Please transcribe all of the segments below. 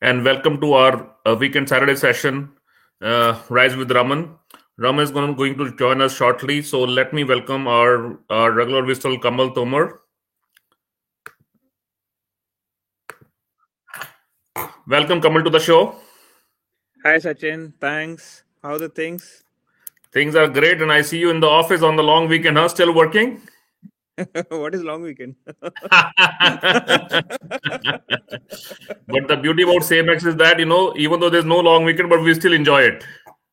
and welcome to our weekend Saturday session, Rise with Raman. Raman is going to join us shortly, so let me welcome our regular whistle, Kamal Tomar. Welcome, Kamal, to the show. Hi Sachin, thanks. How the things? Things are great, and I see you in the office on the long weekend, huh? Still working? What is long weekend? But the beauty about Samex is that, even though there's no long weekend, but we still enjoy it.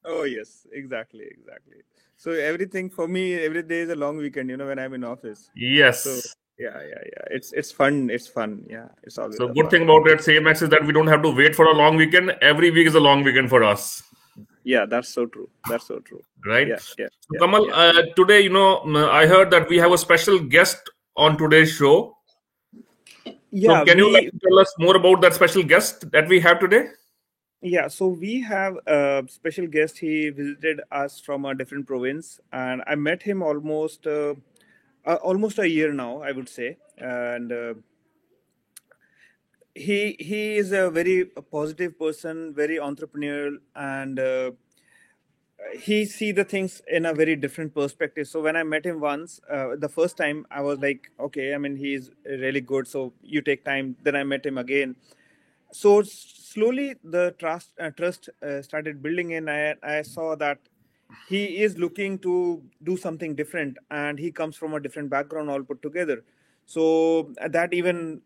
Oh yes, exactly. So everything for me, every day is a long weekend. When I'm in office. So Yes. yeah. It's fun. It's fun. Yeah, it's always So a good fun. thing about it, Samex, is that we don't have to wait for a long weekend. Every week is a long weekend for us. Yeah, that's so true. That's so true. Right? Yeah, yeah, So, yeah, Kamal, yeah. today, I heard that we have a special guest on today's show. So, Yeah, can you like we to tell us more about that special guest that we have today? yeah. So we have a special guest. He visited us from a different province, and I met him almost a year now, I would say, and. He is a very positive person, very entrepreneurial, and he see the things in a very different perspective. So when I met him once, the first time, I was like, okay, I mean, he's really good, so you take time. Then I met him again. So slowly the trust started building in. I saw that he is looking to do something different, and he comes from a different background all put together. So that even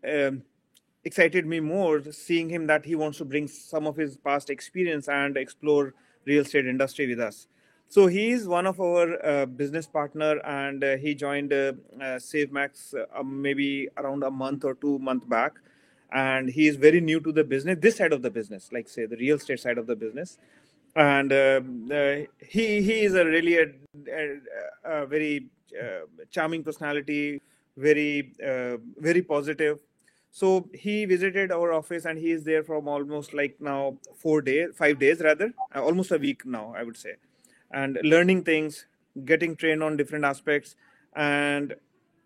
excited me more, seeing him that he wants to bring some of his past experience and explore real estate industry with us. So he is one of our business partner, and he joined SaveMax maybe around a month or 2 month back, and he is very new to the business, this side of the business, like say the real estate side of the business. And he is a really a very charming personality, very positive. So he visited our office, and he is there from almost like now 4 days, 5 days rather, almost a week now, I would say, and learning things, getting trained on different aspects. And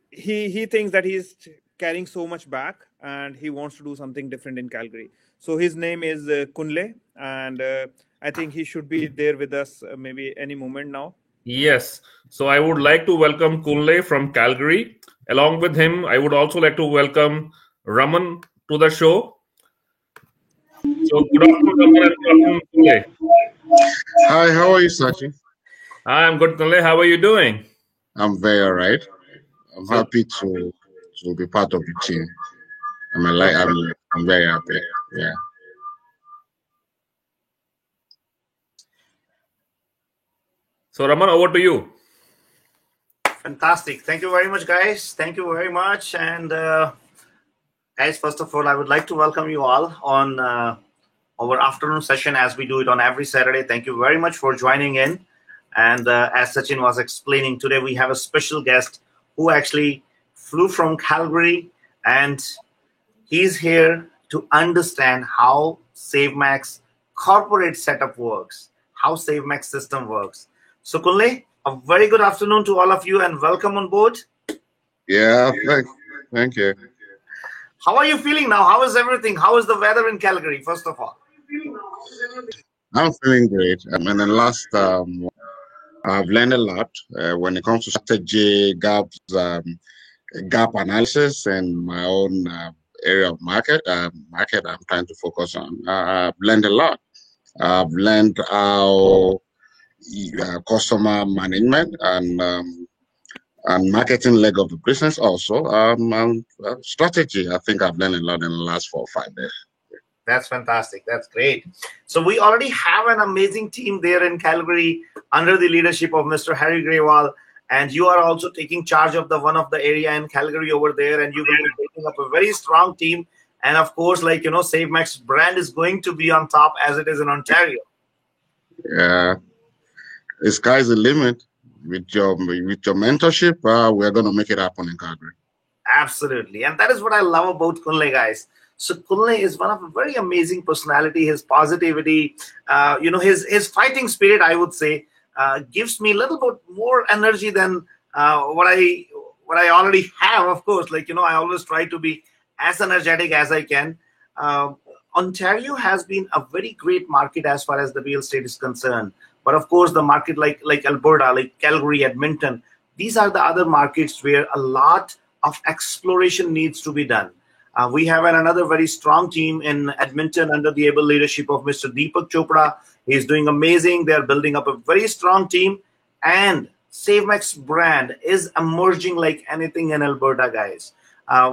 he thinks that he's carrying so much back, and he wants to do something different in Calgary. So his name is Kunle, and I think he should be there with us maybe any moment now. Yes. So, I would like to welcome Kunle from Calgary. Along with him, I would also like to welcome Raman to the show. So, good afternoon, Raman, and good afternoon, Kunle. Hi, how are you, Sachi? Hi, I'm good, Kunle. How are you doing? I'm very all right. I'm So, happy to be part of the team. I'm like okay. I'm very happy. Yeah. So, Raman, over to you. Fantastic. Thank you very much, guys. Thank you very much. And, guys, first of all, I would like to welcome you all on our afternoon session as we do it on every Saturday. Thank you very much for joining in. And as Sachin was explaining, today we have a special guest who actually flew from Calgary, and he's here to understand how SaveMax corporate setup works, how SaveMax system works. So, Kunle, a very good afternoon to all of you and welcome on board. Yeah, thank you. How are you feeling now? How is everything? How is the weather in Calgary, first of all? I'm feeling great. In the last I've learned a lot when it comes to strategy, gap analysis, and my own area of market I'm trying to focus on. I've learned a lot. I've learned how customer management and marketing leg of the business also. And strategy. I think I've learned a lot in the last 4 or 5 days. That's fantastic. That's great. So we already have an amazing team there in Calgary under the leadership of Mr. Harry Grewal. And you are also taking charge of the one of the area in Calgary over there, and you will be taking up a very strong team. And of course, SaveMax brand is going to be on top as it is in Ontario. Yeah, the sky's the limit. With your mentorship, we're gonna make it happen in Calgary. Absolutely. And that is what I love about Kunle, guys. So Kunle is one of a very amazing personality. His positivity, his fighting spirit, I would say, gives me a little bit more energy than what I already have. Of course, I always try to be as energetic as I can. Uh, Ontario has been a very great market as far as the real estate is concerned. But of course, the market like Alberta, like Calgary, Edmonton, these are the other markets where a lot of exploration needs to be done. We have another very strong team in Edmonton under the able leadership of Mr. Deepak Chopra. He's doing amazing. They're building up a very strong team. And SaveMax brand is emerging like anything in Alberta, guys.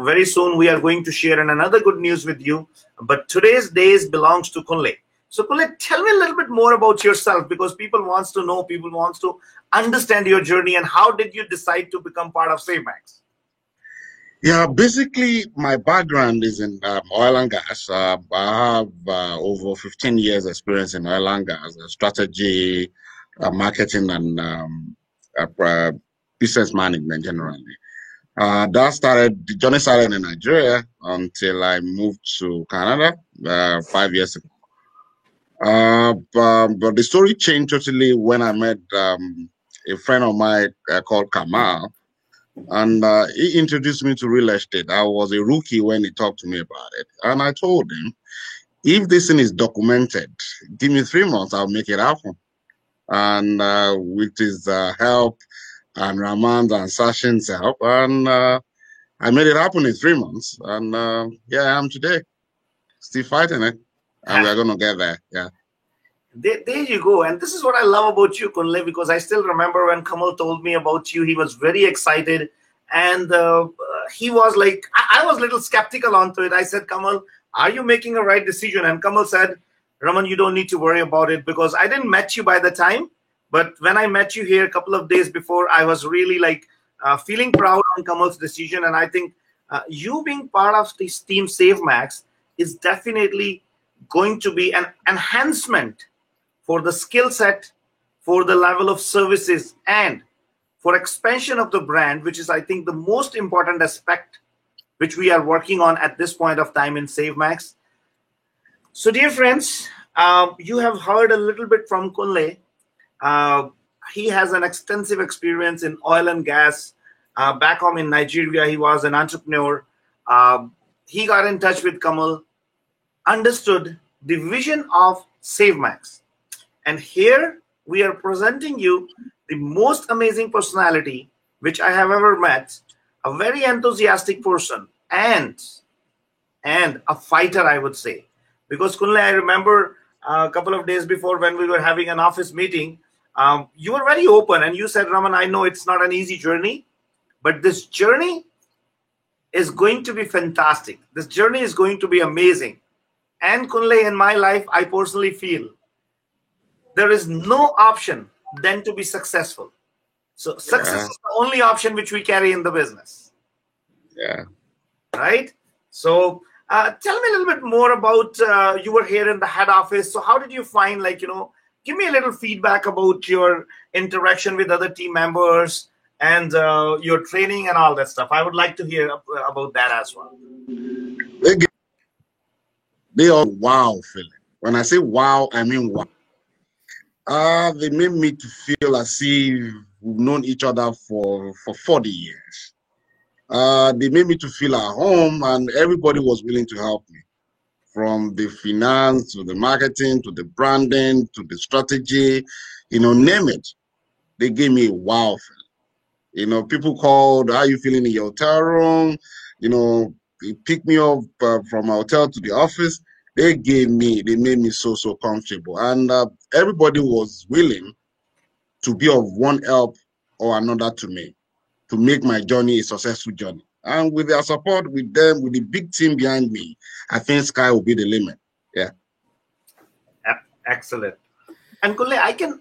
Very soon we are going to share another good news with you. But today's days belongs to Kunle. So Kunle, tell me a little bit more about yourself, because people wants to know, people wants to understand your journey, and how did you decide to become part of SaveMax? Yeah, basically, my background is in oil and gas. I have over 15 years experience in oil and gas, strategy, marketing, and business management generally. The journey started in Nigeria until I moved to Canada 5 years ago. But the story changed totally when I met a friend of mine called Kamal. And he introduced me to real estate. I was a rookie when he talked to me about it. And I told him, if this thing is documented, give me 3 months, I'll make it happen. And with his help and Raman's and Sachin's help, and I made it happen in 3 months. And yeah, I am today. Still fighting it. And we're going to get there. Yeah. There you go. And this is what I love about you, Kunle, because I still remember when Kamal told me about you, he was very excited. And he was like, I was a little skeptical onto it. I said, Kamal, are you making a right decision? And Kamal said, Raman, you don't need to worry about it, because I didn't met you by the time. But when I met you here a couple of days before, I was really like feeling proud on Kamal's decision. And I think you being part of this team SaveMax is definitely going to be an enhancement for the skill set, for the level of services, and for expansion of the brand, which is, I think, the most important aspect which we are working on at this point of time in SaveMax. So, dear friends, you have heard a little bit from Kunle. He has an extensive experience in oil and gas. Back home in Nigeria, he was an entrepreneur. He got in touch with Kamal, understood the vision of SaveMax. And here we are presenting you the most amazing personality which I have ever met, a very enthusiastic person, and a fighter, I would say. Because Kunle, I remember a couple of days before when we were having an office meeting, you were very open and you said, Raman, I know it's not an easy journey, but this journey is going to be fantastic. This journey is going to be amazing. And Kunle, in my life, I personally feel there is no option than to be successful. So success is the only option which we carry in the business. Yeah. Right? So tell me a little bit more about, you were here in the head office. So how did you find, like, give me a little feedback about your interaction with other team members and your training and all that stuff. I would like to hear about that as well. They are wow feeling. When I say wow, I mean wow. They made me to feel as if we've known each other for 40 years. They made me to feel at home, and everybody was willing to help me. From the finance, to the marketing, to the branding, to the strategy, name it. They gave me a wow feeling. People called, how are you feeling in your hotel room? They picked me up from my hotel to the office. They made me so comfortable. And everybody was willing to be of one help or another to me, to make my journey a successful journey. And with their support, with them, with the big team behind me, I think sky will be the limit. Yeah. Excellent. And Kunle, I can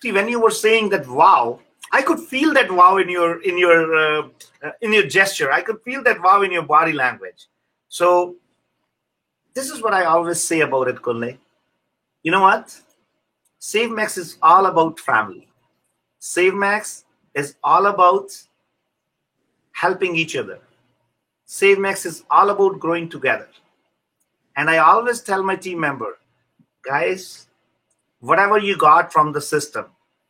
see when you were saying that wow, I could feel that wow in your gesture. I could feel that wow in your body language. So this is what I always say about it, Kunle. You know what? SaveMax is all about family. SaveMax is all about helping each other. SaveMax is all about growing together. And I always tell my team member, guys, whatever you got from the system,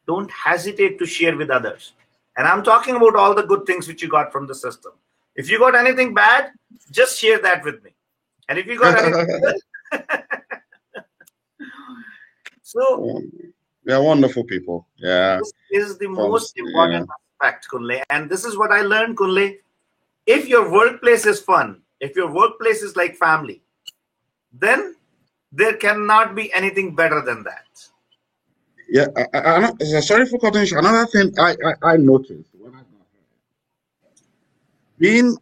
don't hesitate to share with others. And I'm talking about all the good things which you got from the system. If you got anything bad, just share that with me. And if you got anything good, So they're wonderful people. Yeah. this is the most important aspect, Kunle. And this is what I learned, Kunle. If your workplace is fun, if your workplace is like family, then there cannot be anything better than that. Yeah. Sorry for cutting you. Another thing I noticed when I got here, being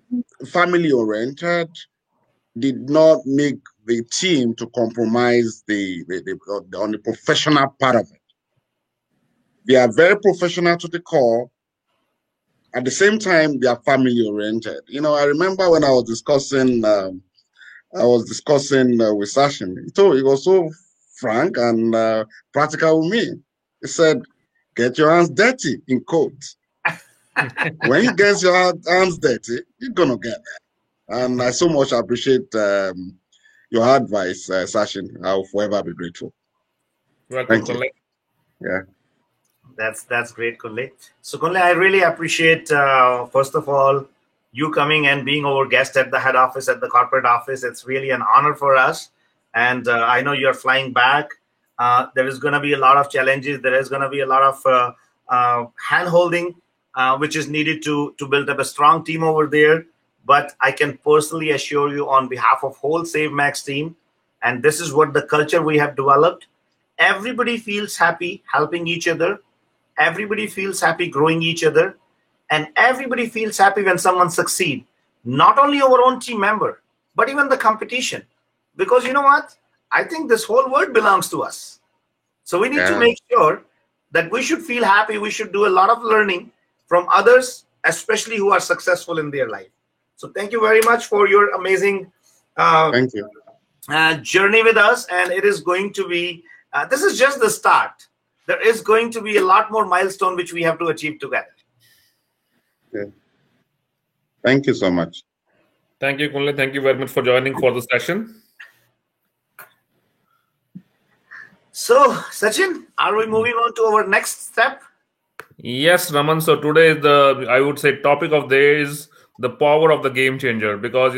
family oriented did not make the team to compromise on the professional part of it. They are very professional to the core. At the same time, they are family oriented. You know, I remember when I was discussing with Sachin. He was so frank and practical with me. He said, "Get your hands dirty," in quotes. When you get your hands dirty, you're gonna get there. And I so much appreciate your advice, Sachin. I'll forever be grateful. Welcome, Thank you. Yeah. That's great, Kunle. So, Kunle, I really appreciate, first of all, you coming and being our guest at the head office, at the corporate office. It's really an honor for us. And I know you're flying back. There is going to be a lot of challenges. There is going to be a lot of hand-holding, which is needed to build up a strong team over there. But I can personally assure you on behalf of whole SaveMax team, and this is what the culture we have developed. Everybody feels happy helping each other. Everybody feels happy growing each other. And everybody feels happy when someone succeeds. Not only our own team member, but even the competition. Because you know what? I think this whole world belongs to us. So we need to make sure that we should feel happy. We should do a lot of learning from others, especially who are successful in their life. So thank you very much for your amazing Thank you. Journey with us. And it is going to be, this is just the start. There is going to be a lot more milestone which we have to achieve together. Yeah. Thank you so much. Thank you, Kunle. Thank you very much for joining for the session. So, Sachin, are we moving on to our next step? Yes, Raman. So today, I would say topic of the day is the power of the game changer, because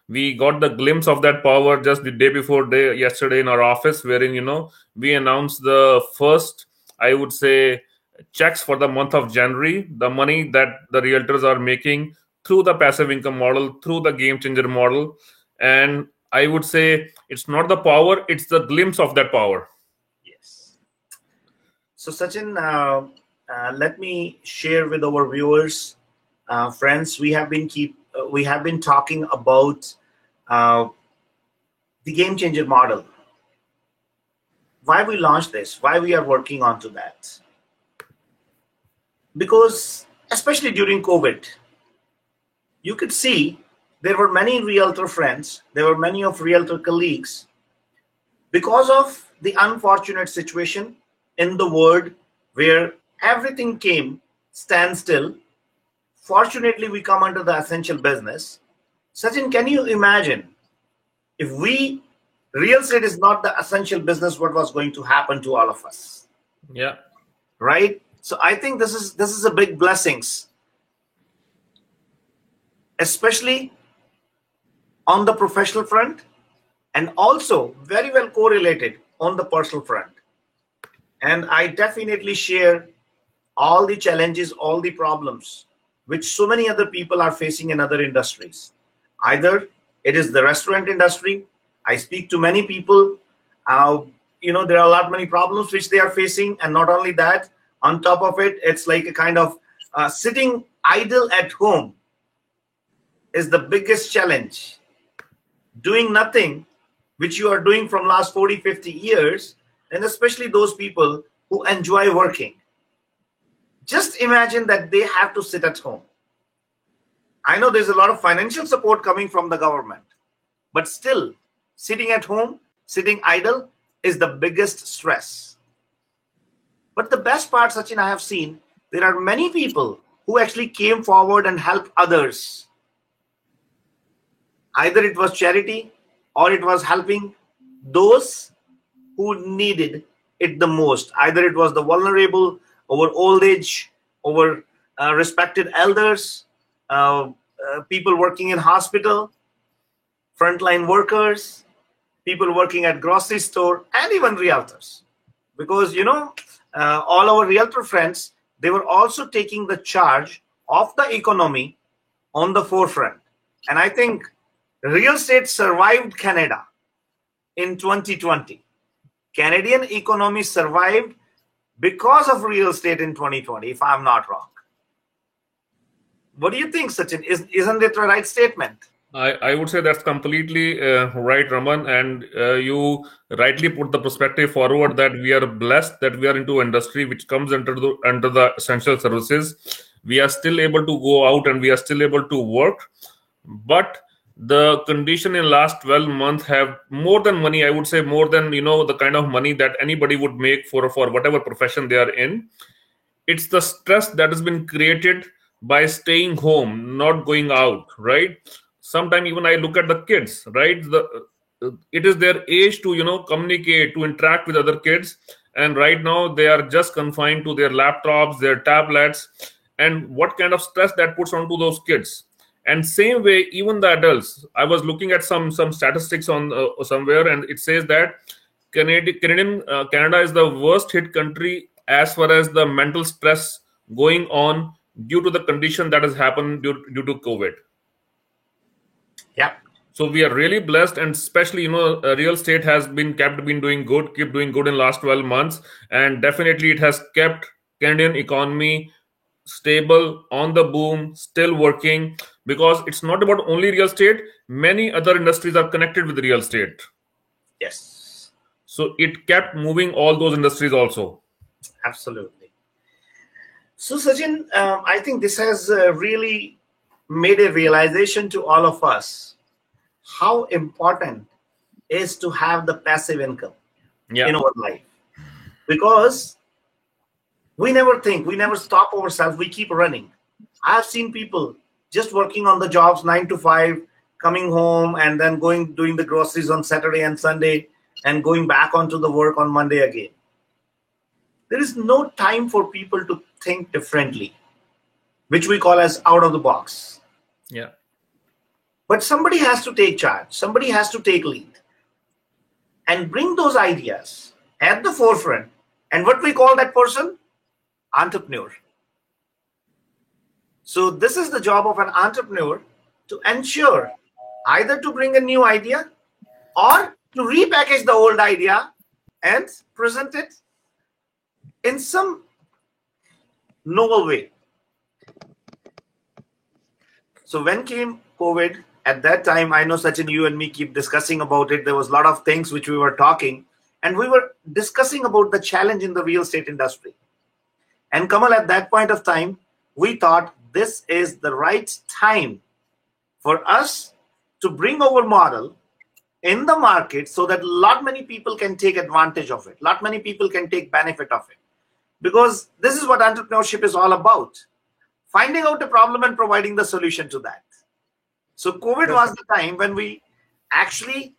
we got the glimpse of that power just the day before yesterday in our office, wherein we announced the first, I would say, checks for the month of January, the money that the realtors are making through the passive income model, through the game changer model. And I would say it's not the power, it's the glimpse of that power. Yes. So Sachin, let me share with our viewers, friends, we have been talking about the game changer model. Why we launched this, why we are working on to that. Because especially during COVID, you could see there were many realtor friends, there were many of realtor colleagues, because of the unfortunate situation in the world where everything came standstill. Fortunately, we come under the essential business. Sachin, can you imagine if real estate is not the essential business, what was going to happen to all of us? Yeah. Right? So I think this is a big blessings, especially on the professional front, and also very well correlated on the personal front. And I definitely share all the challenges, all the problems which so many other people are facing in other industries. Either it is the restaurant industry. I speak to many people. There are a lot many problems which they are facing, and not only that, on top of it, it's like a kind of sitting idle at home is the biggest challenge. Doing nothing, which you are doing from last 40, 50 years, and especially those people who enjoy working. Just imagine that they have to sit at home. I know there's a lot of financial support coming from the government, but still, sitting at home, sitting idle is the biggest stress. But the best part, Sachin, I have seen, there are many people who actually came forward and helped others. Either it was charity or it was helping those who needed it the most. Either it was the vulnerable, over old age, over respected elders, people working in hospital, frontline workers, people working at grocery store, and even realtors. because all our realtor friends, they were also taking the charge of the economy on the forefront. And I think real estate survived Canada in 2020. Canadian economy survived because of real estate in 2020, if I'm not wrong. What do you think, Sachin? Isn't it the right statement? I would say that's completely right, Raman, and you rightly put the perspective forward that we are blessed that we are into industry which comes under the essential services. We are still able to go out and we are still able to work, but the condition in last 12 months have more than money. I would say more than the kind of money that anybody would make for whatever profession they are in. It's the stress that has been created by staying home, not going out, right? Sometimes even I look at the kids, right? It is their age to communicate, to interact with other kids, and right now they are just confined to their laptops, their tablets, and what kind of stress that puts onto those kids. And same way, even the adults. I was looking at some statistics on somewhere, and it says that Canada is the worst hit country as far as the mental stress going on due to the condition that has happened due to COVID. Yeah. So we are really blessed, and especially real estate has been doing good, keep doing good in last 12 months, and definitely it has kept Canadian economy stable, on the boom, still working, because it's not about only real estate. Many other industries are connected with real estate. Yes. So it kept moving all those industries also. Absolutely. So Sachin, I think this has really made a realization to all of us how important is to have the passive income in our life, because we never think, we never stop ourselves, we keep running. I have seen people just working on the jobs 9 to 5, coming home and then doing the groceries on Saturday and Sunday and going back onto the work on Monday again. There is no time for people to think differently, which we call as out of the box. Yeah. But somebody has to take charge. Somebody has to take lead and bring those ideas at the forefront. And what we call that person? Entrepreneur. So this is the job of an entrepreneur, to ensure either to bring a new idea or to repackage the old idea and present it in some novel way. So when came COVID, at that time, I know Sachin, you and me keep discussing about it. There was a lot of things which we were talking, and we were discussing about the challenge in the real estate industry. And Kamal, at that point of time, we thought this is the right time for us to bring our model in the market so that lot many people can take advantage of it. Lot many people can take benefit of it. Because this is what entrepreneurship is all about. Finding out a problem and providing the solution to that. So COVID was the time when we actually,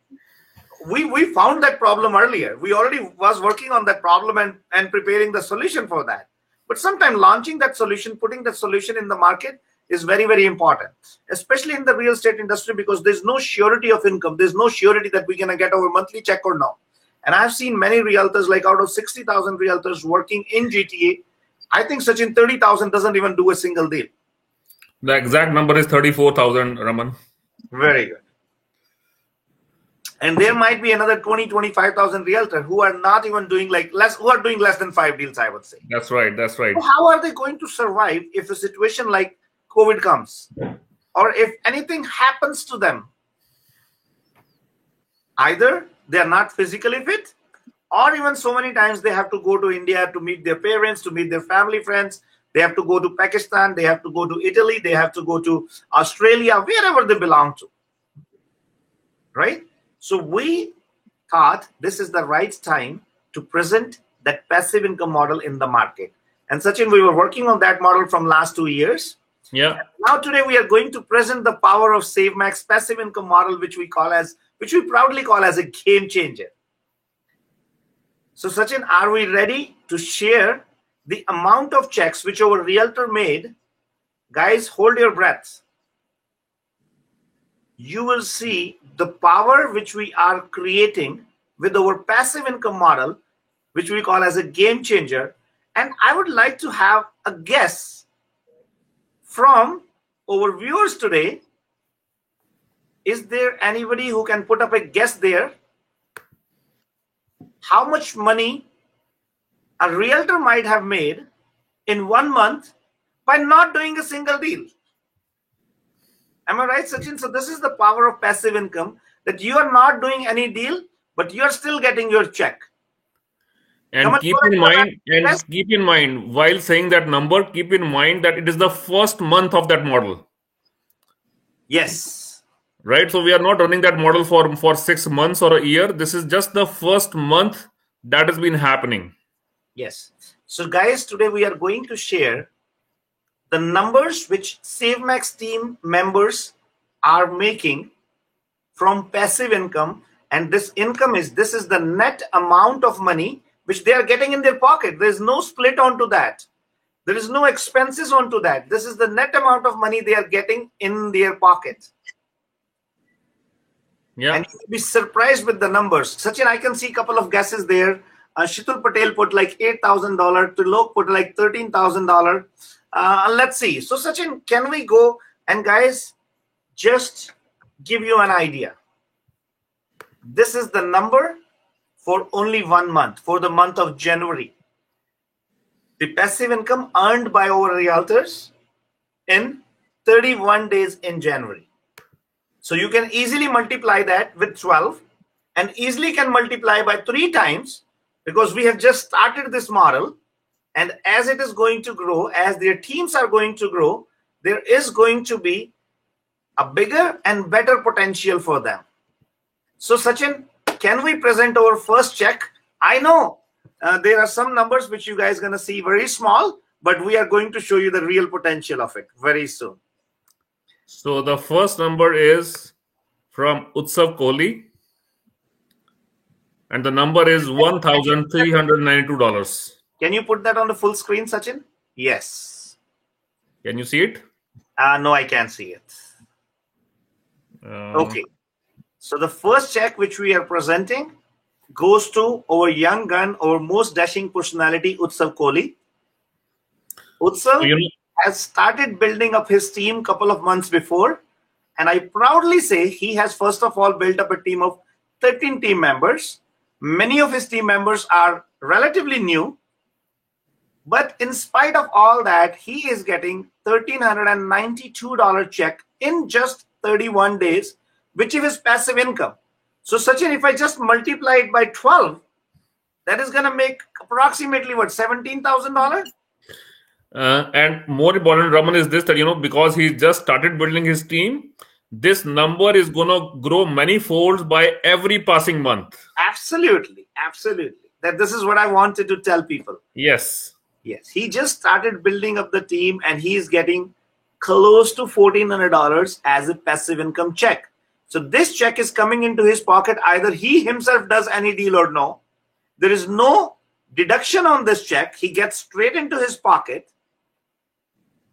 we found that problem earlier. We already was working on that problem and preparing the solution for that. But sometimes launching that solution, putting that solution in the market is very, very important, especially in the real estate industry, because there's no surety of income. There's no surety that we're going to get our monthly check or no. And I've seen many realtors, like out of 60,000 realtors working in GTA, I think Sachin, 30,000 doesn't even do a single deal. The exact number is 34,000, Raman. Very good. And there might be another 25,000 realtors who are not even doing who are doing less than 5 deals, I would say. That's right. That's right. So how are they going to survive if a situation like COVID comes, or if anything happens to them? Either they are not physically fit, or even so many times they have to go to India to meet their parents, to meet their family friends. They have to go to Pakistan. They have to go to Italy. They have to go to Australia, wherever they belong to. Right? So we thought this is the right time to present that passive income model in the market. And Sachin, we were working on that model from last 2 years. Yeah. Now today we are going to present the power of SaveMax passive income model, which we proudly call as a game changer. So Sachin, are we ready to share the amount of checks which our realtor made? Guys, hold your breath. You will see the power which we are creating with our passive income model which we call as a game changer. And I would like to have a guess from our viewers today. Is there anybody who can put up a guess there? How much money a realtor might have made in 1 month by not doing a single deal? Am I right, Sachin? So this is the power of passive income, that you are not doing any deal, but you are still getting your check. And keep in mind, while saying that number, keep in mind that it is the first month of that model. Yes. Right? So we are not running that model for 6 months or a year. This is just the first month that has been happening. Yes. So guys, today we are going to share the numbers which SaveMax team members are making from passive income. And this income is the net amount of money which they are getting in their pocket. There is no split onto that. There is no expenses onto that. This is the net amount of money they are getting in their pocket. Yeah. And you'll be surprised with the numbers. Sachin, I can see a couple of guesses there. Shitul Patel put like $8,000. Tulok put like $13,000. Let's see. So Sachin, can we go and guys, just give you an idea. This is the number for only 1 month, for the month of January. The passive income earned by our realtors in 31 days in January. So you can easily multiply that with 12 and easily can multiply by 3 times, because we have just started this model. And as it is going to grow, as their teams are going to grow, there is going to be a bigger and better potential for them. So Sachin, can we present our first check? I know there are some numbers which you guys are going to see very small, but we are going to show you the real potential of it very soon. So the first number is from Utsav Kohli. And the number is $1,392. Can you put that on the full screen, Sachin? Yes. Can you see it? No, I can't see it. Okay. So the first check which we are presenting goes to our young gun, our most dashing personality, Utsav Kohli. Utsav has started building up his team a couple of months before. And I proudly say he has first of all built up a team of 13 team members. Many of his team members are relatively new. But in spite of all that, he is getting $1,392 check in just 31 days, which is his passive income. So Sachin, if I just multiply it by 12, that is going to make approximately what, $17,000? And more important, Raman, is this, that, because he just started building his team, this number is going to grow many folds by every passing month. Absolutely. Absolutely. That this is what I wanted to tell people. Yes. Yes. He just started building up the team and he is getting close to $1,400 as a passive income check. So this check is coming into his pocket. Either he himself does any deal or no. There is no deduction on this check. He gets straight into his pocket.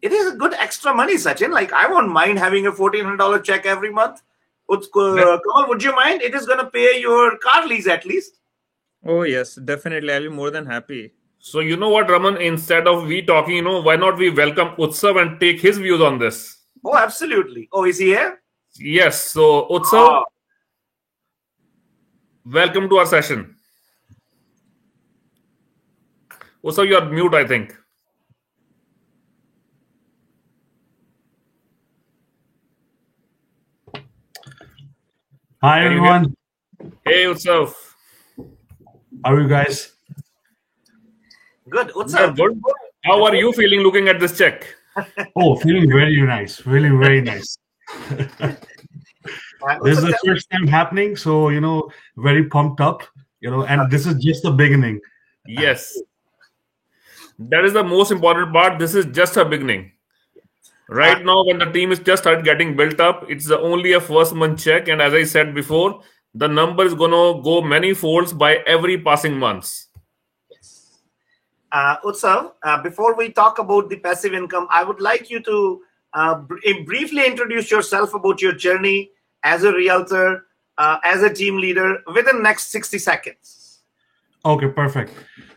It is a good extra money, Sachin. Like, I won't mind having a $1,400 check every month. Kamal, would you mind? It is going to pay your car lease at least. Oh, yes, definitely. I'll be more than happy. So you know what, Raman, instead of we talking, why not we welcome Utsav and take his views on this? Oh, absolutely. Oh, is he here? Yes. So Utsav, welcome to our session. Utsav, you are mute, I think. Hi, everyone. Hey, Utsav. How are you guys? Good. Utsav. Good. How are you feeling looking at this check? Oh, feeling very nice. Really, very nice. This is the first time happening, so, very pumped up, and this is just the beginning. Yes. That is the most important part. This is just a beginning. Right now, when the team is just started getting built up, it's only a first month check. And as I said before, the number is going to go many folds by every passing months. Yes. Utsav, before we talk about the passive income, I would like you to briefly introduce yourself about your journey as a realtor, as a team leader within the next 60 seconds. Okay, perfect.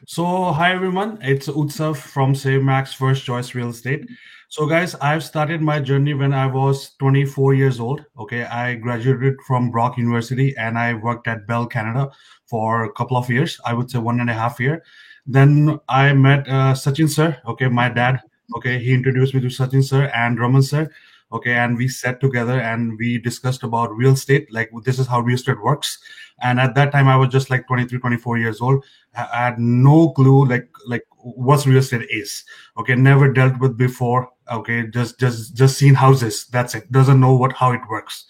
So, hi everyone, it's Utsav from SaveMax First Choice Real Estate. So, guys, I've started my journey when I was 24 years old. Okay, I graduated from Brock University and I worked at Bell Canada for a couple of years. I would say 1.5 year. Then I met Sachin sir. Okay, my dad. Okay, he introduced me to Sachin sir and Raman sir. Okay, and we sat together and we discussed about real estate. Like this is how real estate works. And at that time I was just like 23, 24 years old. I had no clue like what real estate is. Okay, never dealt with before. Okay, just seen houses, that's it, doesn't know what how it works.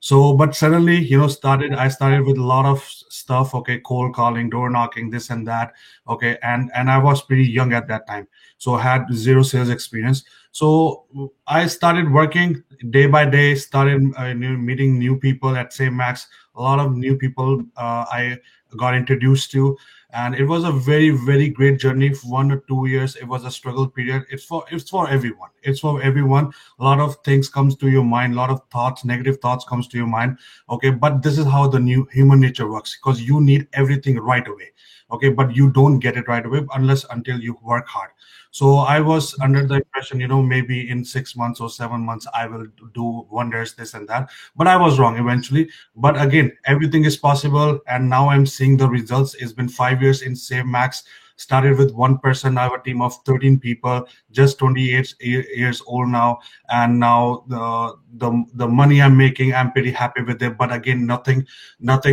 So but suddenly I started with a lot of stuff. Okay, cold calling, door knocking, this and that. Okay, and I was pretty young at that time, so I had zero sales experience. So I started working day by day, started meeting new people at Same Max. A lot of new people I got introduced to, and it was a very very great journey for 1 or 2 years. It was a struggle period. It's for everyone. It's for everyone. A lot of things comes to your mind, a lot of thoughts, negative thoughts comes to your mind. Okay, but this is how the new human nature works, because you need everything right away. Okay, but you don't get it right away unless until you work hard. So I was under the impression, maybe in 6 months or 7 months I will do wonders, this and that. But I was wrong eventually. But again, everything is possible, and now I'm seeing the results. It's been 5 years in Save Max. Started with one person. Now I have a team of 13 people, just 28 years old now. And now the money I'm making, I'm pretty happy with it. But again, nothing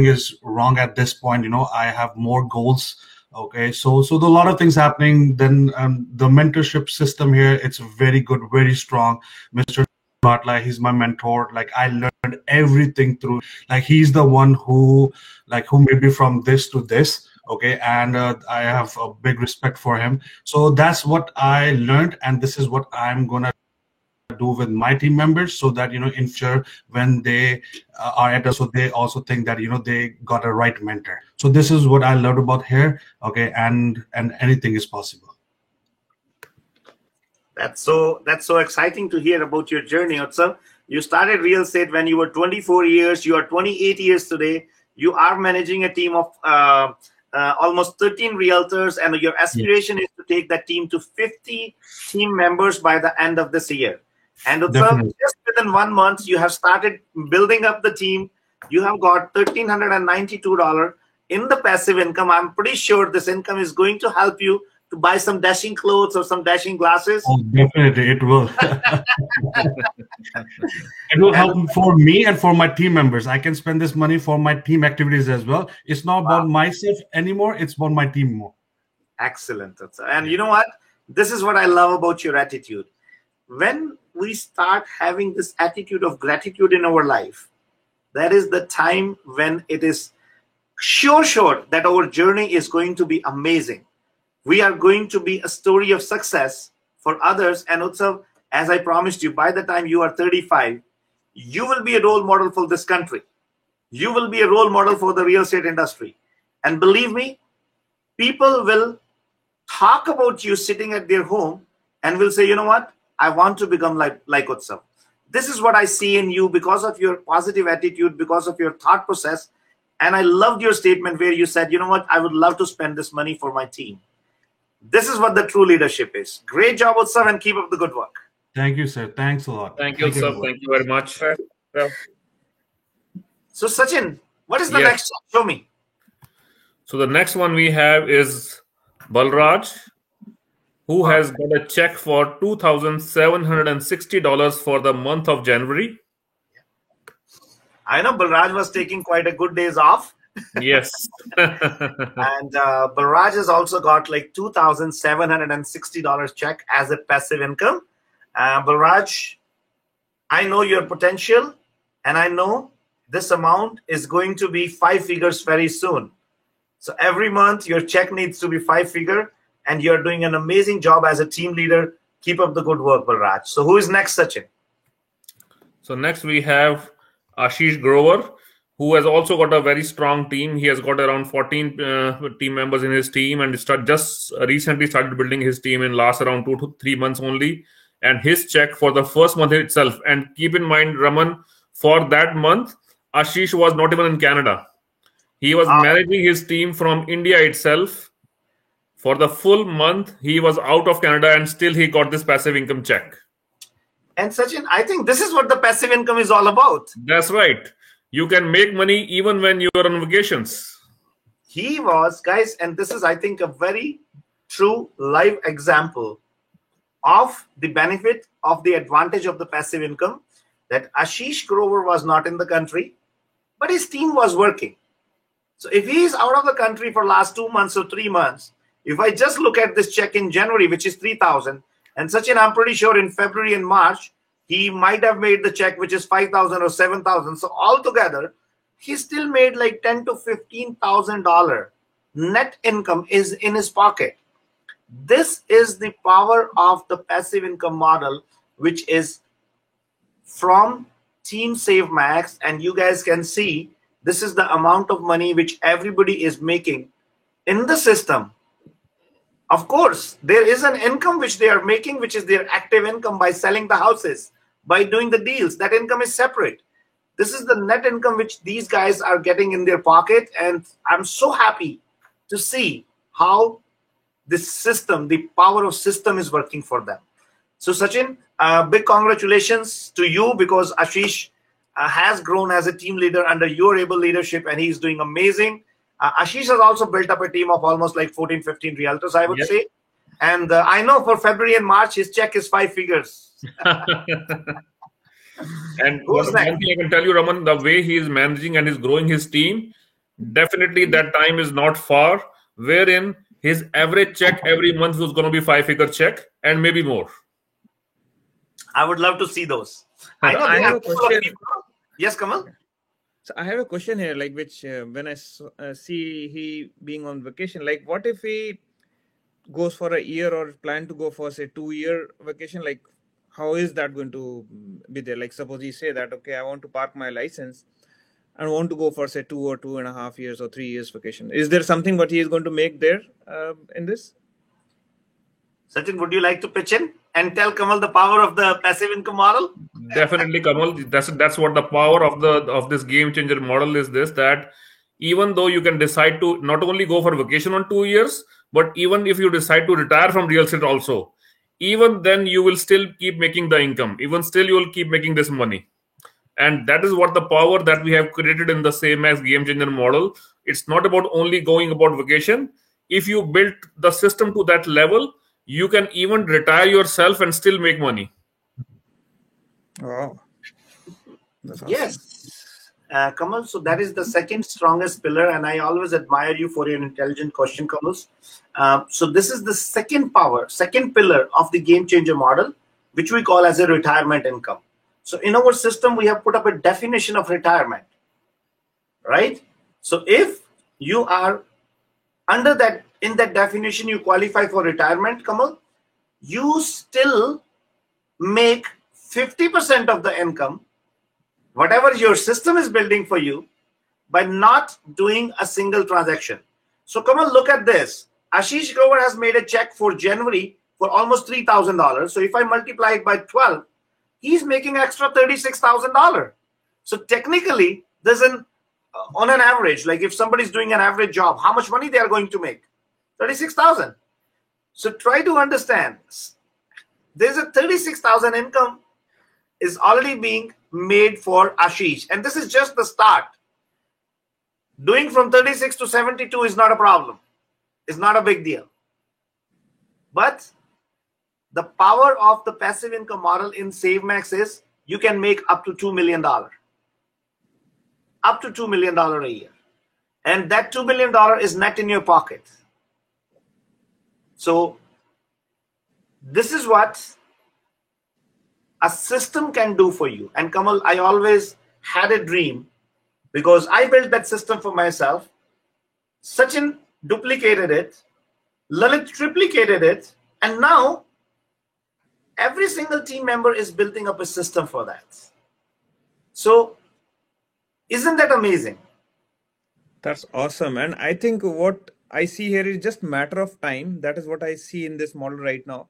is wrong at this point. I have more goals. Okay, so a lot of things happening. Then the mentorship system here, it's very good, very strong. Mr. Bartla, he's my mentor. Like I learned everything through. Like he's the one who made me from this to this. Okay, and I have a big respect for him. So that's what I learned, and this is what I'm gonna do with my team members, so that ensure when they are at us, so they also think that they got a right mentor. So this is what I learned about here. Okay, and anything is possible. That's so exciting to hear about your journey, Utsav. You started real estate when you were 24 years. You are 28 years today. You are managing a team of almost 13 realtors, and your aspiration is to take that team to 50 team members by the end of this year. And Utsav, just within 1 month, you have started building up the team. You have got $1,392 in the passive income. I'm pretty sure this income is going to help you to buy some dashing clothes or some dashing glasses. Oh, definitely, it will. It will help for me and for my team members. I can spend this money for my team activities as well. It's not about myself anymore. It's about my team more. Excellent. And you know what? This is what I love about your attitude. When we start having this attitude of gratitude in our life, that is the time when it is sure that our journey is going to be amazing. We are going to be a story of success for others. And Utsav, as I promised you, by the time you are 35, you will be a role model for this country. You will be a role model for the real estate industry. And believe me, people will talk about you sitting at their home and will say, you know what? I want to become like Utsav. This is what I see in you because of your positive attitude, because of your thought process. And I loved your statement where you said, you know what? I would love to spend this money for my team. This is what the true leadership is. Great job, Utsav, and keep up the good work. Thank you, sir. Thanks a lot. Thank you, Utsav. Thank you very much. So, Sachin, what is the next one? Show me. So the next one we have is Balraj, who has got a check for $2,760 for the month of January. I know Balraj was taking quite a good days off. Yes. And Balraj has also got like $2,760 check as a passive income. Balraj, I know your potential, and I know this amount is going to be 5 figures very soon. So every month your check needs to be 5 figure, and you're doing an amazing job as a team leader. Keep up the good work, Balraj. So who is next, Sachin? So next we have Ashish Grover, who has also got a very strong team. He has got around 14 team members in his team, and just recently started building his team in last around 2 to 3 months only. And his check for the first month itself, and keep in mind, Raman, for that month, Ashish was not even in Canada. He was managing his team from India itself. For the full month, he was out of Canada and still he got this passive income check. And Sachin, I think this is what the passive income is all about. That's right. You can make money even when you are on vacations. He was, guys, and this is, I think, a very true live example of the benefit of the advantage of the passive income, that Ashish Grover was not in the country, but his team was working. So if he is out of the country for last 2 months or 3 months, if I just look at this check in January, which is 3,000, and Sachin, I'm pretty sure in February and March, he might have made the check, which is 5,000 or 7,000. So altogether, he still made like $10,000 to $15,000 net income is in his pocket. This is the power of the passive income model, which is from Team SaveMax, and you guys can see this is the amount of money which everybody is making in the system. Of course, there is an income which they are making, which is their active income by selling the houses, by doing the deals. That income is separate. This is the net income which these guys are getting in their pocket. And I'm so happy to see how this system, the power of system, is working for them. So Sachin, big congratulations to you, because Ashish has grown as a team leader under your able leadership, and he's doing amazing. Ashish has also built up a team of almost like 14, 15 realtors, I would say. And I know for February and March, his check is 5 figures. And one thing I can tell you, Raman, the way he is managing and is growing his team, definitely that time is not far, wherein his average check every month was going to be 5-figure check and maybe more. I would love to see those. I know I have a question. Yes, Kamal? So I have a question here, like which when I see he being on vacation, like what if he goes for a year or plan to go for say 2-year vacation? Like how is that going to be there? Like suppose he say that, okay, I want to park my license and want to go for say 2 or 2.5 years or 3 years vacation. Is there something what he is going to make there in this? Sachin, would you like to pitch in and tell Kamal the power of the passive income model? Definitely, Kamal. That's what the power of this game changer model is. This, that even though you can decide to not only go for vacation on 2 years, but even if you decide to retire from real estate also, even then you will still keep making the income. Even still you will keep making this money. And that is what the power that we have created in the SaveMax game changer model. It's not about only going about vacation. If you build the system to that level, you can even retire yourself and still make money. Wow. That's awesome. Yes. Kamal, so that is the second strongest pillar, and I always admire you for your intelligent question, Kamal. So this is the second pillar of the game changer model, which we call as a retirement income. So in our system, we have put up a definition of retirement, right? So if you are under that, in that definition, you qualify for retirement, Kamal, you still make 50% of the income, whatever your system is building for you, by not doing a single transaction. So Kamal, look at this. Ashish Grover has made a check for January for almost $3,000. So if I multiply it by 12, he's making extra $36,000. So technically, there's on an average, like if somebody's doing an average job, how much money they are going to make? 36,000. So try to understand. There's a 36,000 income is already being made for Ashish, and this is just the start. Doing from 36 to 72 is not a problem. It's not a big deal. But the power of the passive income model in SaveMax is you can make up to $2 million. Up to $2 million a year. And that $2 million is net in your pocket. So this is what a system can do for you. And Kamal, I always had a dream, because I built that system for myself. Sachin duplicated it, Lalit triplicated it, and now every single team member is building up a system for that. So isn't that amazing? That's awesome. And I think what I see here is just matter of time. That is what I see in this model right now.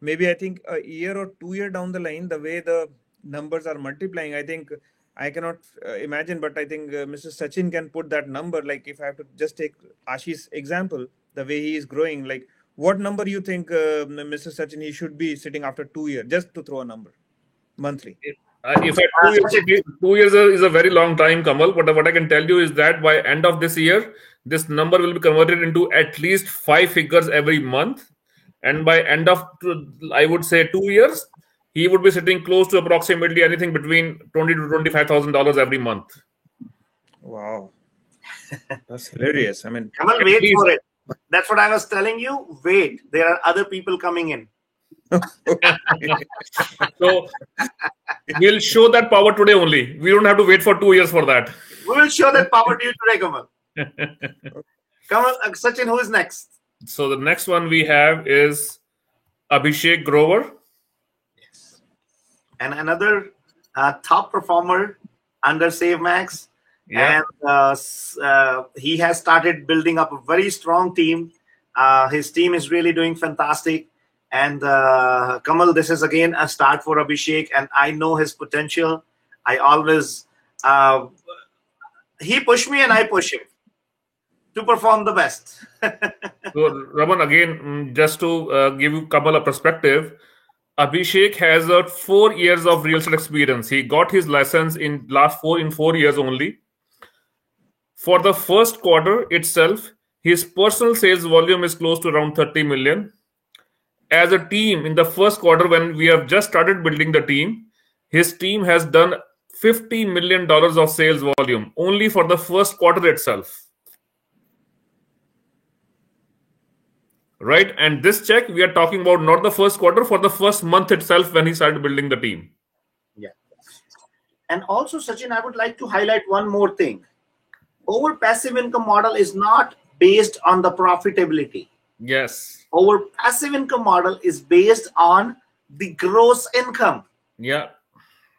Maybe I think a year or 2 year down the line, the way the numbers are multiplying, I think I cannot imagine, but I think Mr. Sachin can put that number. Like if I have to just take Ashish's example, the way he is growing, like what number you think Mr. Sachin he should be sitting after 2 years, just to throw a number, monthly? If at 2 years, 2 years is a very long time, Kamal. But what I can tell you is that by end of this year, this number will be converted into at least 5 figures every month, and by end of I would say 2 years, he would be sitting close to approximately anything between $20,000 to $25,000 every month. Wow, that's hilarious. I mean, Kamal, wait for it. That's what I was telling you. Wait, there are other people coming in. So we'll show that power today only. We don't have to wait for 2 years for that. We will show that power to you today, Kamal. Kamal, Sachin, who is next? So the next one we have is Abhishek Grover. Yes. And another top performer under SaveMax. Yeah. And he has started building up a very strong team. His team is really doing fantastic. And Kamal, this is again a start for Abhishek, and I know his potential. I always, he pushed me and I push him to perform the best. So Raman, again, just to give you Kamal a perspective, Abhishek has 4 years of real estate experience. He got his license in 4 years only. For the first quarter itself, his personal sales volume is close to around 30 million. As a team, in the first quarter, when we have just started building the team, his team has done $50 million of sales volume only for the first quarter itself. Right? And this check, we are talking about not the first quarter, for the first month itself when he started building the team. Yeah. And also, Sachin, I would like to highlight one more thing. Our passive income model is not based on the profitability. Yes. Our passive income model is based on the gross income. Yeah.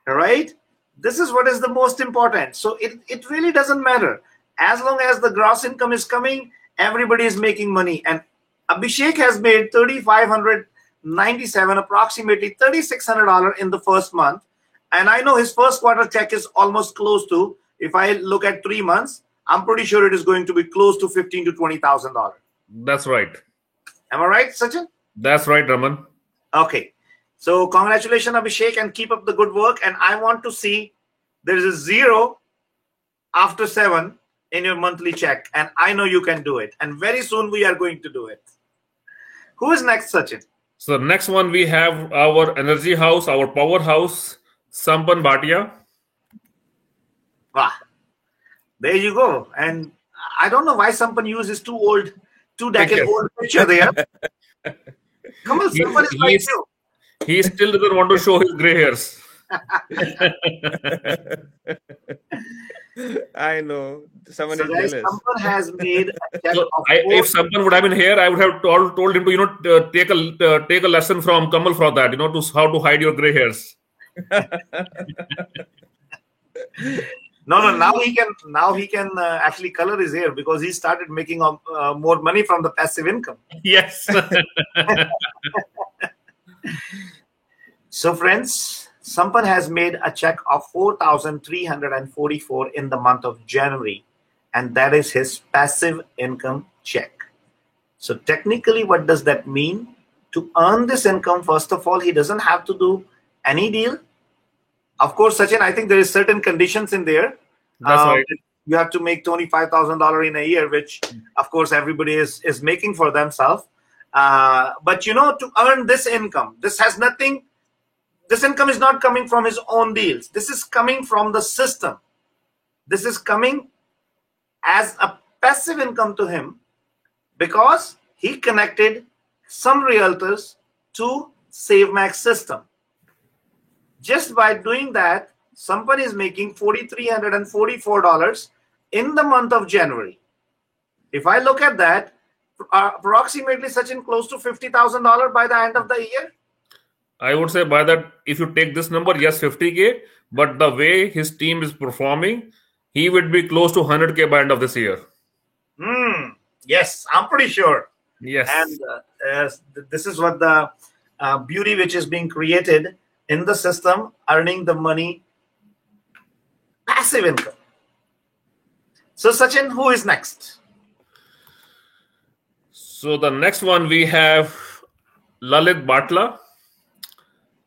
Right? This is what is the most important. So it really doesn't matter. As long as the gross income is coming, everybody is making money. And Abhishek has made $3,597, approximately $3,600 in the first month. And I know his first quarter check is almost close to, if I look at 3 months, I'm pretty sure it is going to be close to $15,000 to $20,000. That's right. Am I right, Sachin? That's right, Raman. Okay. So congratulations, Abhishek, and keep up the good work. And I want to see there is a 0 after 7 in your monthly check. And I know you can do it. And very soon we are going to do it. Who is next, Sachin? So next one, we have our energy house, our powerhouse, Sampan Bhatia. Wow. There you go. And I don't know why Sampan uses 2 decade old picture there. Come on, Sampan is like you. He still doesn't want to show his gray hairs. I know. Someone So is guys, jealous. Sampan has made a check So of if Sampan would have been here, I would have told him to take a lesson from Kamal for that, to how to hide your gray hairs. No. Now he can actually color his hair because he started making more money from the passive income. Yes. So friends, Sampan has made a check of $4,344 in the month of January, and that is his passive income check. So technically, what does that mean? To earn this income, first of all, he doesn't have to do any deal. Of course, Sachin, I think there is certain conditions in there. That's right. You have to make $25,000 in a year, which of course everybody is making for themselves. But to earn this income, this income is not coming from his own deals. This is coming from the system. This is coming as a passive income to him because he connected some realtors to SaveMax system. Just by doing that, Sampan is making $4,344 in the month of January. If I look at that, approximately Sachin, close to $50,000 by the end of the year. I would say by that, if you take this number, yes, 50K, but the way his team is performing, he would be close to 100K by end of this year. Yes, I'm pretty sure. Yes. And this is what the beauty which is being created in the system, earning the money passive income. So Sachin, who is next? So the next one we have Lalit Batla.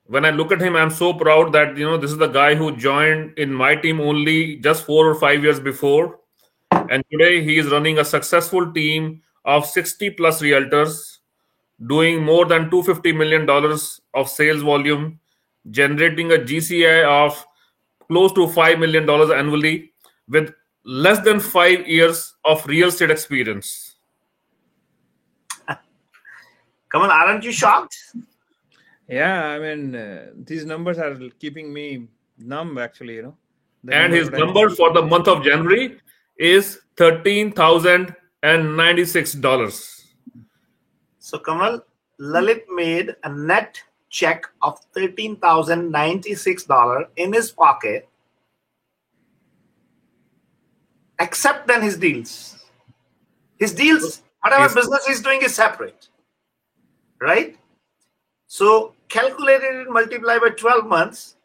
When I look at him, I'm so proud that this is the guy who joined in my team only just 4 or 5 years before, and today he is running a successful team of 60 plus realtors, doing more than $250 million of sales volume, generating a GCI of close to $5 million annually, with less than 5 years of real estate experience. Come on, aren't you shocked? Yeah, I mean, these numbers are keeping me numb, actually, And his number for the month of January is $13,096. So Kamal, Lalit made a net check of $13,096 in his pocket, except then his deals. His deals, whatever business he's doing is separate, right? So calculated and multiplied by 12 months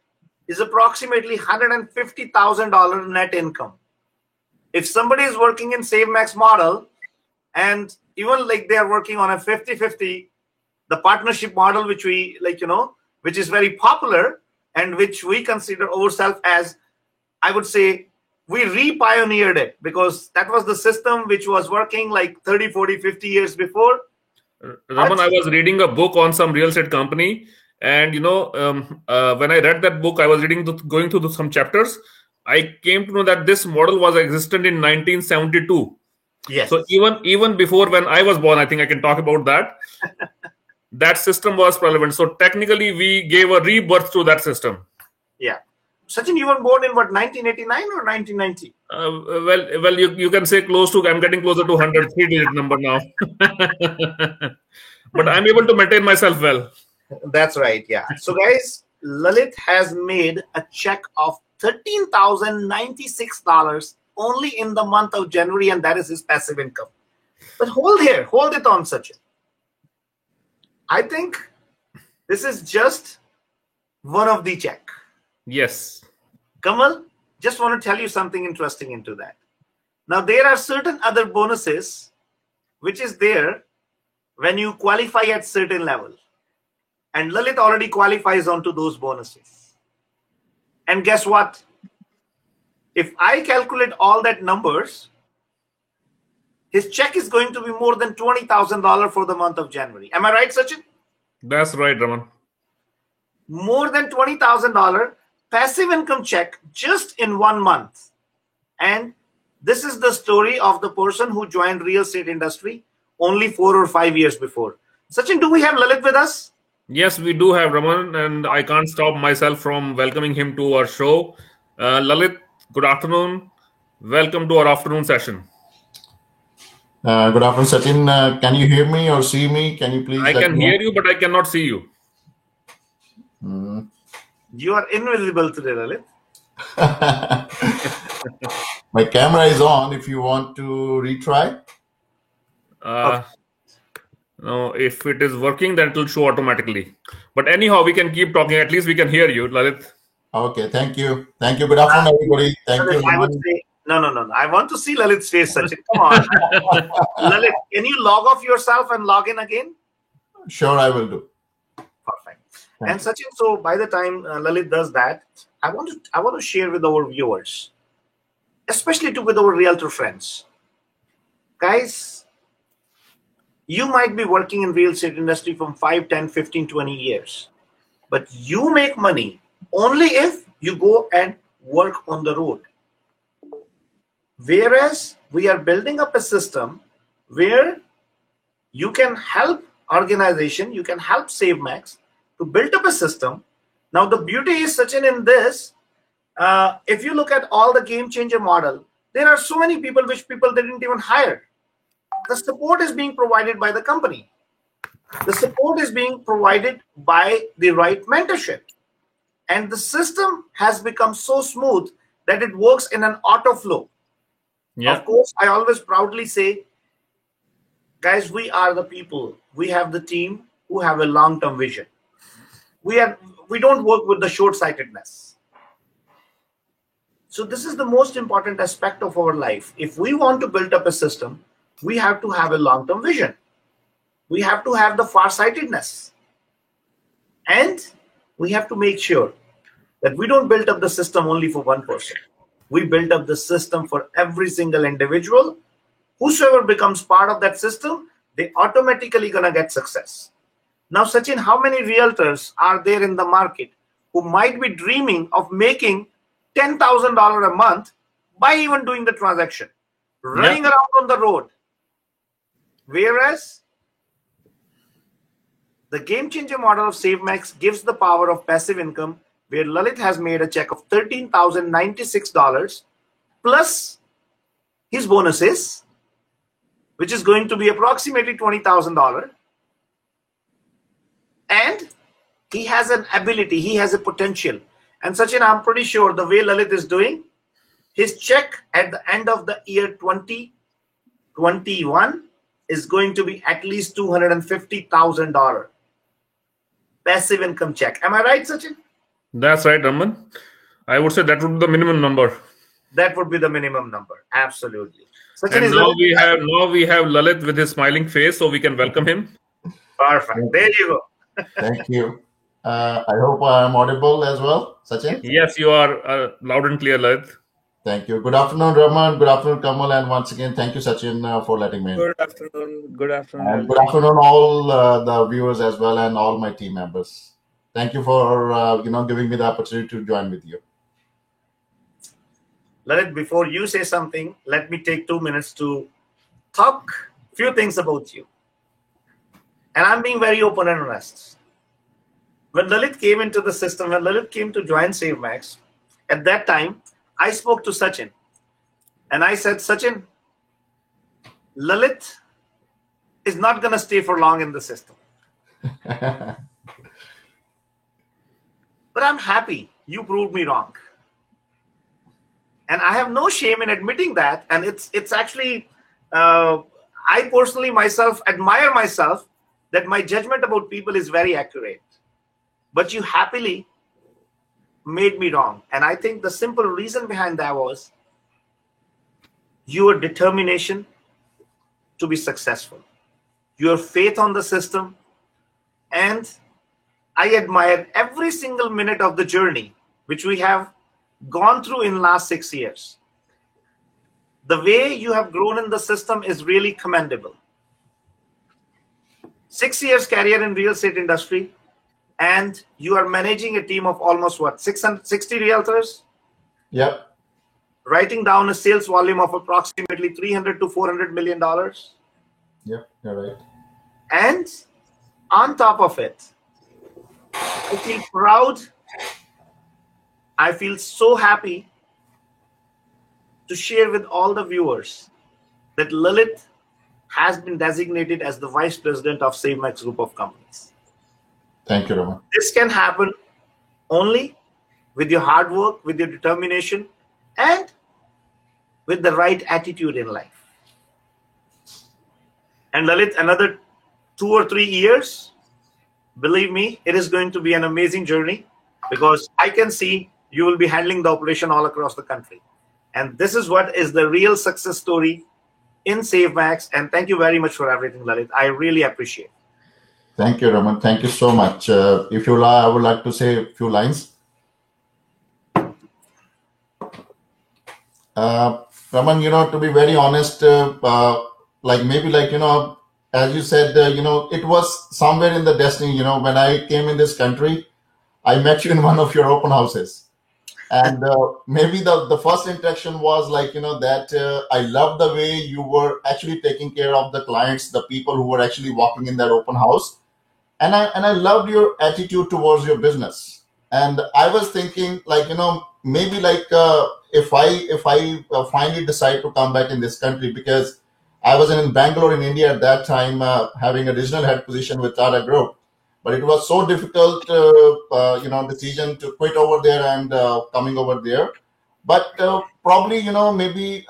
is approximately $150,000 net income. If somebody is working in SaveMax model, and even like they are working on a 50-50, the partnership model, which we which is very popular and which we consider ourselves as, I would say, we re-pioneered it, because that was the system which was working like 30, 40, 50 years before. Raman, I was reading a book on some real estate company, and when I read that book, I was going through some chapters. I came to know that this model was existent in 1972. Yes. So even before when I was born, I think I can talk about that. That system was relevant. So technically, we gave a rebirth to that system. Yeah. Sachin, you were born in what, 1989 or 1990? Well, you can say close to. I'm getting closer to 100, 3-digit number now. But I'm able to maintain myself well. That's right. Yeah. So guys, Lalit has made a check of $13,096 only in the month of January, and that is his passive income. But hold it on, Sachin. I think this is just one of the check. Yes. Kamal, just want to tell you something interesting into that. Now, there are certain other bonuses which is there when you qualify at certain level. And Lalit already qualifies onto those bonuses. And guess what? If I calculate all that numbers, his check is going to be more than $20,000 for the month of January. Am I right, Sachin? That's right, Raman. More than $20,000 passive income check just in 1 month. And this is the story of the person who joined real estate industry only 4 or 5 years before. Sachin, do we have Lalit with us? Yes, we do have Raman, and I can't stop myself from welcoming him to our show. Lalit, good afternoon. Welcome to our afternoon session. Good afternoon, Sachin. Can you hear me or see me? Can you please? I can hear you, but I cannot see you. You are invisible today, Lalit. My camera is on. If you want to retry. No, if it is working, then it will show automatically. But anyhow, we can keep talking. At least we can hear you, Lalit. Okay, thank you. Thank you. Good afternoon, everybody. Thank you. I would say, no. I want to see Lalit's face, Sachin. Come on. Lalit, can you log off yourself and log in again? Sure, I will do. Perfect. And Sachin, so by the time Lalit does that, I want to share with our viewers, especially with our realtor friends. Guys, you might be working in real estate industry from 5, 10, 15, 20 years, but you make money only if you go and work on the road. Whereas we are building up a system where you can help organization, you can help SaveMax to build up a system. Now the beauty is, Sachin, in this, if you look at all the game changer model, there are so many people which people didn't even hire. The support is being provided by the company. The support is being provided by the right mentorship. And the system has become so smooth that it works in an auto flow. Yeah. Of course, I always proudly say, guys, we are the people. We have the team who have a long-term vision. We don't work with the short-sightedness. So this is the most important aspect of our life. If we want to build up a system, we have to have a long-term vision. We have to have the farsightedness. And we have to make sure that we don't build up the system only for one person. We build up the system for every single individual. Whosoever becomes part of that system, they automatically gonna get success. Now, Sachin, how many realtors are there in the market who might be dreaming of making $10,000 a month by even doing the transaction, running around on the road? Whereas the game changer model of SaveMax gives the power of passive income, where Lalit has made a check of $13,096 plus his bonuses, which is going to be approximately $20,000. And he has an ability, he has a potential. And Sachin, I'm pretty sure the way Lalit is doing, his check at the end of the year 2021 is going to be at least $250,000 passive income check. Am I right, Sachin? That's right, Raman. I would say that would be the minimum number. That would be the minimum number. Absolutely. Sachin, And now we have Lalit with his smiling face, so we can welcome him. Perfect. There you go. Thank you. I hope I'm audible as well, Sachin. Yes, you are loud and clear, Lalit. Thank you. Good afternoon, Raman. Good afternoon, Kamal. And once again, thank you, Sachin, for letting me in. Good afternoon. Good afternoon. And good afternoon, all the viewers as well, and all my team members. Thank you for giving me the opportunity to join with you. Lalit, before you say something, let me take 2 minutes to talk a few things about you. And I'm being very open and honest. When Lalit came into the system, when Lalit came to join SaveMax, at that time, I spoke to Sachin. And I said, Sachin, Lalit is not going to stay for long in the system. But I'm happy you proved me wrong. And I have no shame in admitting that. And it's actually, I personally myself admire myself that my judgment about people is very accurate. But you happily made me wrong. And I think the simple reason behind that was your determination to be successful, your faith on the system. And I admire every single minute of the journey, which we have gone through in the last 6 years. The way you have grown in the system is really commendable. 6 years career in real estate industry, and you are managing a team of almost what, 660 realtors? Yep. Writing down a sales volume of approximately $300 to $400 million. Yep, you're right. And on top of it, I feel proud. I feel so happy to share with all the viewers that Lalit has been designated as the Vice President of SaveMax Group of Companies. Thank you, Raman. This can happen only with your hard work, with your determination, and with the right attitude in life. And Lalit, another 2 or 3 years, believe me, it is going to be an amazing journey, because I can see you will be handling the operation all across the country. And this is what is the real success story in SaveMax. And thank you very much for everything, Lalit. I really appreciate it. Thank you, Raman. Thank you so much. If you allow, I would like to say a few lines. Raman, to be very honest, as you said, it was somewhere in the destiny. When I came in this country, I met you in one of your open houses. And maybe the first interaction was that I loved the way you were actually taking care of the clients, the people who were actually walking in that open house. And I loved your attitude towards your business. And I was thinking, maybe if I finally decide to come back in this country, because I was in Bangalore in India at that time, having a regional head position with Tata Group. But it was so difficult, decision to quit over there and coming over there. But probably, maybe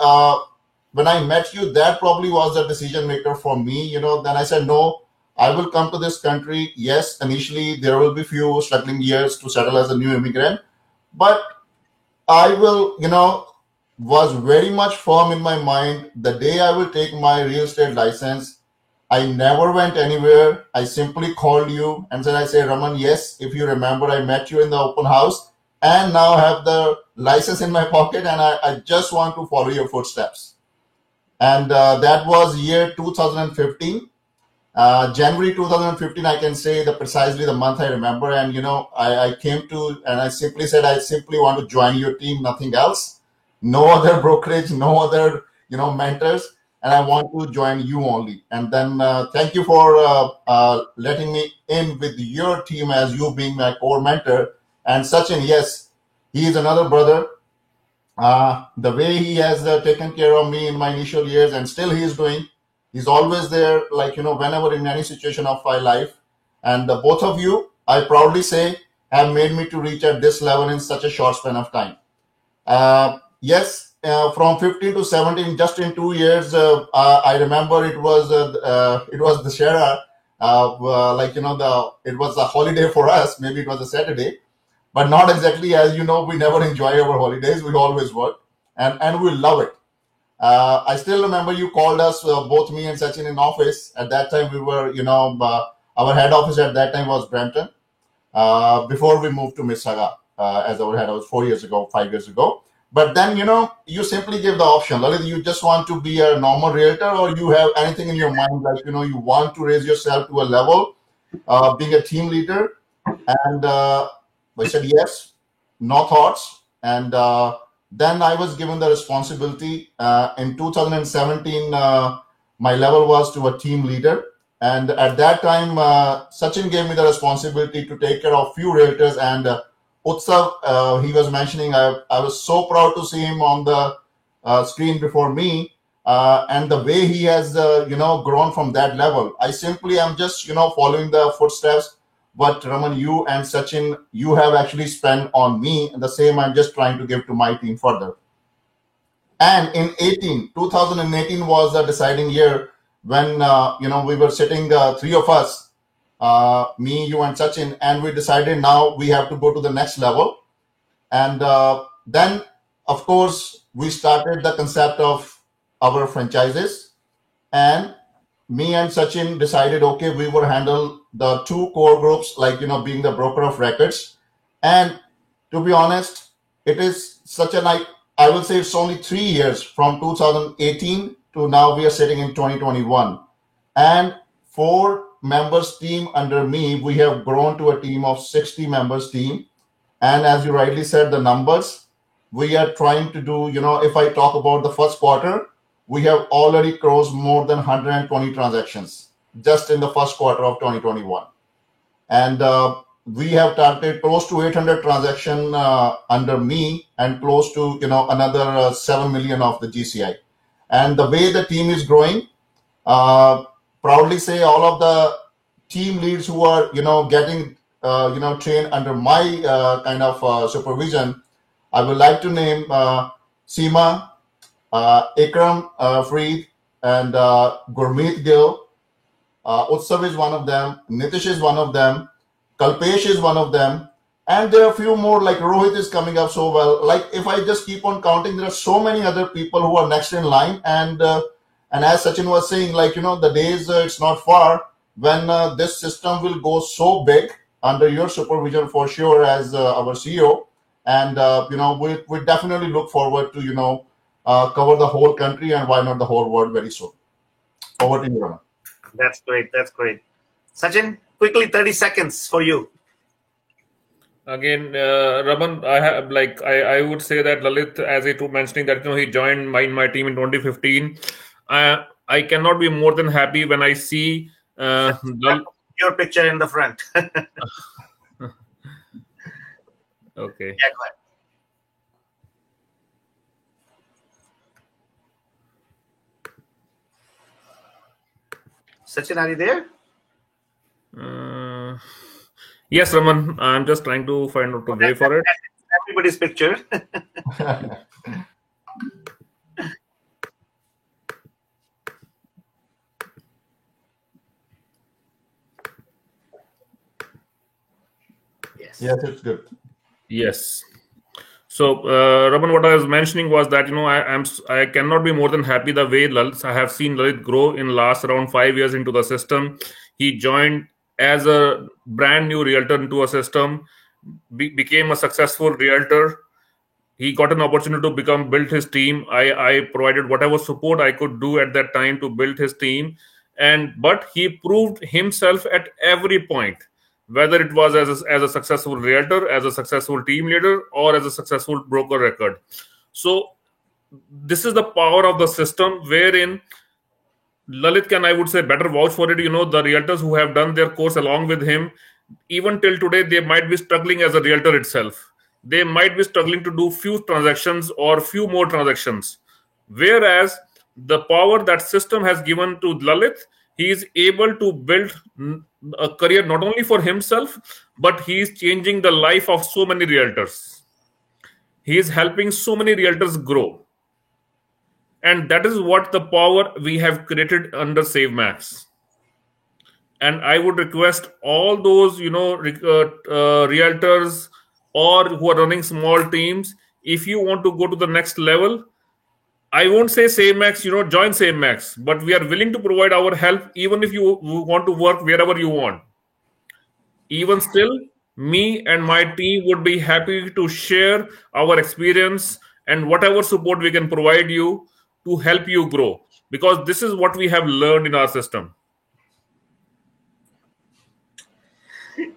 when I met you, that probably was the decision maker for me. Then I said, no, I will come to this country. Yes, initially there will be few struggling years to settle as a new immigrant. But I will, was very much firm in my mind the day I will take my real estate license. I never went anywhere. I simply called you and said, I say, Raman, yes, if you remember, I met you in the open house and now have the license in my pocket and I just want to follow your footsteps. And that was year 2015. January 2015, I can say precisely the month I remember. And, I came to, and I simply said, I simply want to join your team, nothing else. No other brokerage, no other, mentors. And I want to join you only. And then thank you for letting me in with your team as you being my core mentor. And Sachin, yes, he is another brother. The way he has taken care of me in my initial years and still he is doing, he's always there, like, whenever in any situation of my life. And both of you, I proudly say, have made me to reach at this level in such a short span of time. Yes, from 15 to 17, just in 2 years, I remember it was the Shara, it was a holiday for us. Maybe it was a Saturday, but not exactly. As you know, we never enjoy our holidays. We always work, and we love it. I still remember you called us, both me and Sachin, in office. At that time, we were, our head office at that time was Brampton. Before we moved to Mississauga as our head office 5 years ago. But then, you simply give the option. Lalit, you just want to be a normal realtor, or you have anything in your mind, like, you want to raise yourself to a level, being a team leader. And I said, yes, no thoughts. And then I was given the responsibility. In 2017, my level was to a team leader. And at that time, Sachin gave me the responsibility to take care of few realtors. And Utsav, he was mentioning, I was so proud to see him on the screen before me. And the way he has, grown from that level. I simply am just, following the footsteps. But Raman, you and Sachin, you have actually spent on me. And the same I'm just trying to give to my team further. And in 2018 was the deciding year when, we were sitting, three of us, me, you, and Sachin, and we decided now we have to go to the next level. And then, of course, we started the concept of our franchises. And me and Sachin decided, okay, we will handle the two core groups, like, being the broker of records. And to be honest, it is such a I will say it's only 3 years from 2018 to now we are sitting in 2021. And 4 members team under me, we have grown to a team of 60 members team. And as you rightly said, the numbers we are trying to do, if I talk about the first quarter, we have already crossed more than 120 transactions just in the first quarter of 2021. And we have targeted close to 800 transactions under me and close to, another 7 million of the GCI. And the way the team is growing, proudly say all of the team leads who are, getting, trained under my kind of supervision, I would like to name Seema, Ikram Freed, and Gurmeet Gill. Utsav is one of them. Nitish is one of them. Kalpesh is one of them. And there are a few more, like Rohit is coming up so well. Like, if I just keep on counting, there are so many other people who are next in line. And as Sachin was saying, like, the days, it's not far when this system will go so big under your supervision for sure as our CEO. And, we definitely look forward to, cover the whole country and why not the whole world very soon. Over to you, Raman. That's great. That's great. Sachin, quickly, 30 seconds for you. Again, Raman, I would say that Lalit, as he was mentioning that he joined my team in 2015. I cannot be more than happy when I see your picture in the front. Okay. Yeah, go ahead. Sachin, are you there? Yes, Raman. I'm just trying to find out to pray for it. Everybody's picture. Yes, it's good. Yes. So, Raman, what I was mentioning was that I cannot be more than happy the way I have seen Lalit grow in last around 5 years into the system. He joined as a brand new realtor into a system, became a successful realtor. He got an opportunity to build his team. I provided whatever support I could do at that time to build his team, but he proved himself at every point, whether it was as a successful realtor, as a successful team leader, or as a successful broker record. So this is the power of the system, wherein Lalit can, I would say, better vouch for it. The realtors who have done their course along with him, even till today, they might be struggling as a realtor itself. They might be struggling to do few transactions or few more transactions. Whereas the power that system has given to Lalit, he is able to build a career not only for himself, but he is changing the life of so many realtors. He is helping so many realtors grow. And that is what the power we have created under SaveMax. And I would request all those, realtors or who are running small teams, if you want to go to the next level, I won't say SaveMax, join SaveMax, but we are willing to provide our help even if you want to work wherever you want. Even still, me and my team would be happy to share our experience and whatever support we can provide you to help you grow, because this is what we have learned in our system.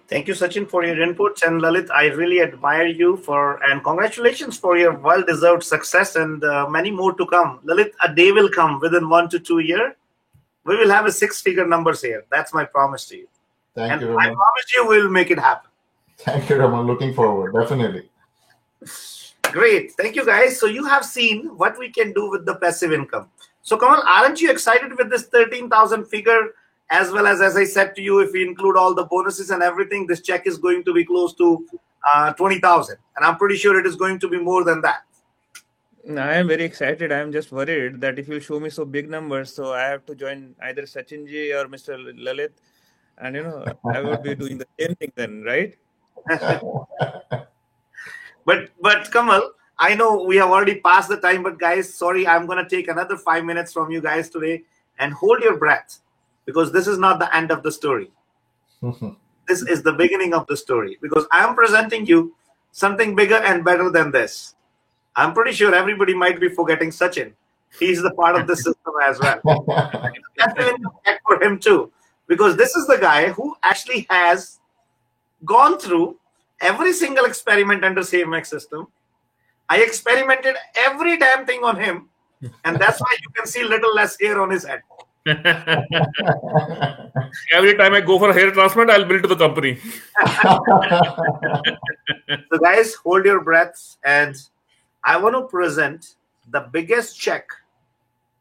Thank you, Sachin, for your inputs. And Lalit, I really admire you and congratulations for your well-deserved success and many more to come. Lalit, a day will come within 1 to 2 years. We will have a 6-figure numbers here. That's my promise to you. Thank you, Raman. I promise you we'll make it happen. Thank you, Raman. Looking forward. Definitely. Great. Thank you, guys. So you have seen what we can do with the passive income. So, Kamal, aren't you excited with this 13,000 figure? As well as I said to you, if we include all the bonuses and everything, this check is going to be close to 20,000. And I'm pretty sure it is going to be more than that. I am very excited. I am just worried that if you show me so big numbers, so I have to join either Sachin ji or Mr. Lalit. And, I would be doing the same thing then, right? But Kamal, I know we have already passed the time, but guys, sorry, I'm going to take another 5 minutes from you guys today, and hold your breath, because this is not the end of the story. This is the beginning of the story, because I am presenting you something bigger and better than this. I'm pretty sure everybody might be forgetting Sachin. He's the part of the system as well. For him too, because this is the guy who actually has gone through every single experiment under SaveMax system. I experimented every damn thing on him, and that's why you can see little less hair on his head. Every time I go for a hair transplant, I'll bill to the company. So guys, hold your breaths, and I want to present the biggest check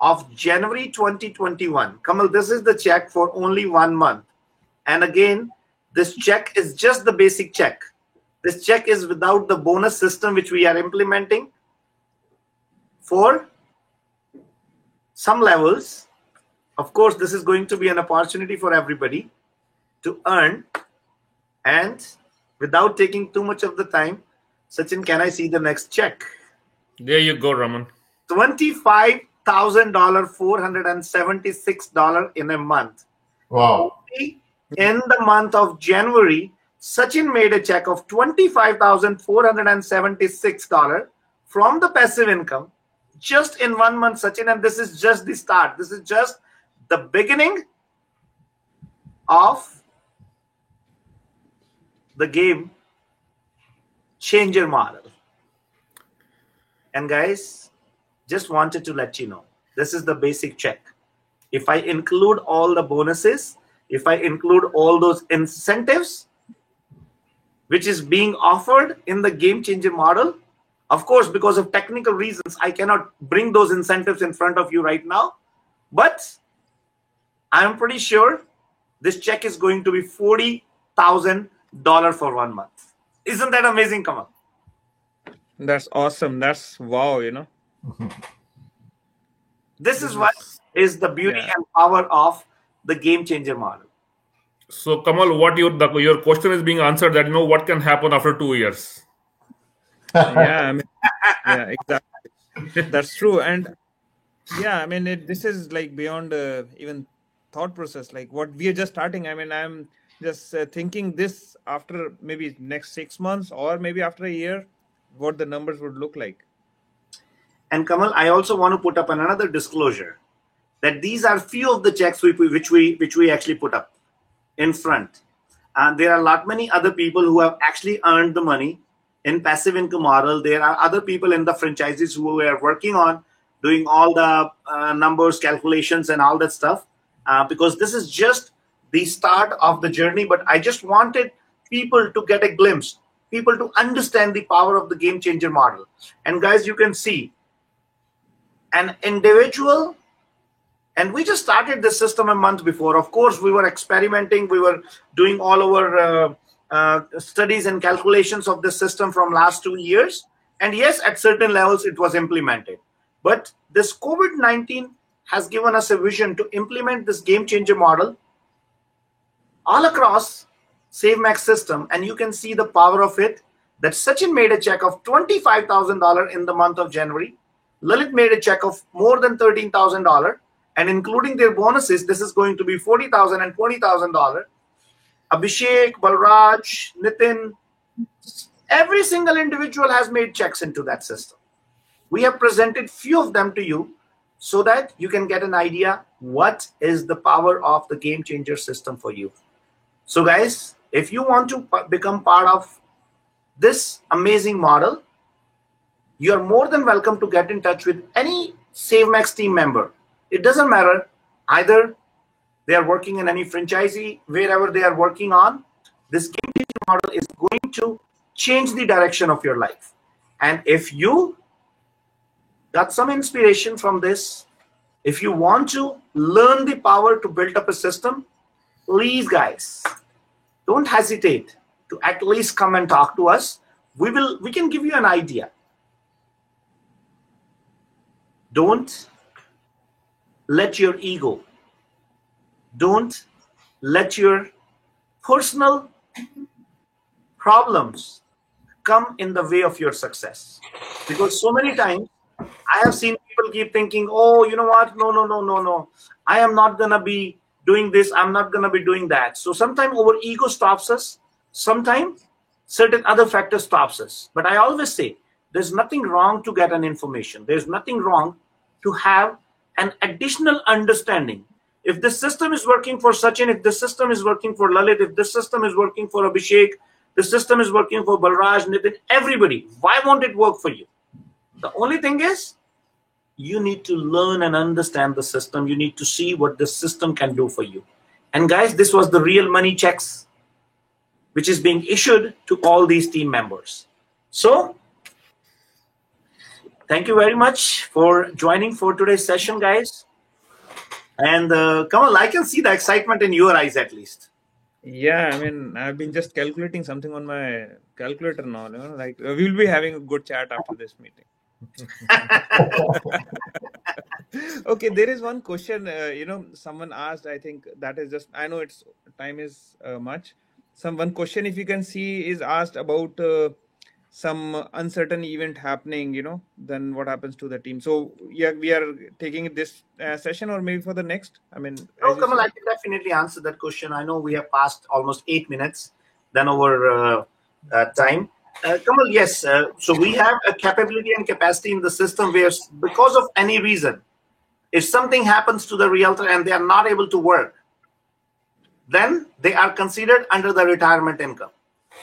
of January 2021. Kamal, this is the check for only 1 month. And again, this check is just the basic check. This check is without the bonus system which we are implementing for some levels. Of course, this is going to be an opportunity for everybody to earn. And without taking too much of the time, Sachin, can I see the next check? There you go, Raman. $25,000, $476 in a month. Wow. In the month of January, Sachin made a check of $25,476 from the passive income just in 1 month, Sachin. And this is just the start. This is just the beginning of the game changer model. And guys, just wanted to let you know, this is the basic check. If I include all the bonuses, if I include all those incentives, which is being offered in the game changer model, of course, because of technical reasons, I cannot bring those incentives in front of you right now. But I'm pretty sure this check is going to be $40,000 for 1 month. Isn't that amazing, Kamal? That's awesome. That's wow, This is what is the beauty and power of the game changer model. So, Kamal, what your question is being answered that what can happen after 2 years? Yeah, I mean, yeah, exactly. That's true. And yeah, I mean, this is like beyond even thought process. Like what we are just starting. I mean, I'm just thinking this after maybe next 6 months or maybe after a year, what the numbers would look like. And Kamal, I also want to put up another disclosure that these are few of the checks which we actually put up in front. And there are a lot many other people who have actually earned the money in passive income model. There are other people in the franchises who are working on doing all the numbers, calculations, and all that stuff. Because this is just the start of the journey. But I just wanted people to get a glimpse, people to understand the power of the game changer model. And guys, you can see an individual. And we just started this system a month before. Of course, we were experimenting. We were doing all our studies and calculations of this system from last 2 years. And yes, at certain levels, it was implemented. But this COVID-19 has given us a vision to implement this game changer model all across SaveMax system. And you can see the power of it, that Sachin made a check of $25,000 in the month of January. Lalit made a check of more than $13,000. And including their bonuses, this is going to be $40,000 and $20,000. Abhishek, Balraj, Nitin, every single individual has made checks into that system. We have presented few of them to you so that you can get an idea what is the power of the game changer system for you. So guys, if you want to become part of this amazing model, you are more than welcome to get in touch with any SaveMax team member. It doesn't matter, either they are working in any franchisee, wherever they are working on, this game changer model is going to change the direction of your life. And if you got some inspiration from this, if you want to learn the power to build up a system, please guys, don't hesitate to at least come and talk to us. We can give you an idea. Don't let your ego, don't let your personal problems come in the way of your success. Because so many times I have seen people keep thinking, oh, you know what? No. I am not going to be doing this. I'm not going to be doing that. So sometimes our ego stops us. Sometimes certain other factors stops us. But I always say there's nothing wrong to get an information. There's nothing wrong to have an additional understanding. If this system is working for Sachin, if this system is working for Lalit, if this system is working for Abhishek, the system is working for Balraj, Nitin, everybody, why won't it work for you? The only thing is, you need to learn and understand the system. You need to see what the system can do for you. And guys, this was the real money checks, which is being issued to all these team members. So, thank you very much for joining for today's session, guys. And Kamal, I can see the excitement in your eyes at least. Yeah, I mean, I've been just calculating something on my calculator now. You know, like we'll be having a good chat after this meeting. Okay, there is one question. Someone asked. I think that is just. I know it's time is much. One question, if you can see, is asked about some uncertain event happening. Then what happens to the team? So yeah, we are taking this session, or maybe for the next. I mean, no, Kamal, I can definitely answer that question. I know we have passed almost 8 minutes than our time. Kamal, yes. So we have a capability and capacity in the system where, because of any reason, if something happens to the realtor and they are not able to work, then they are considered under the retirement income.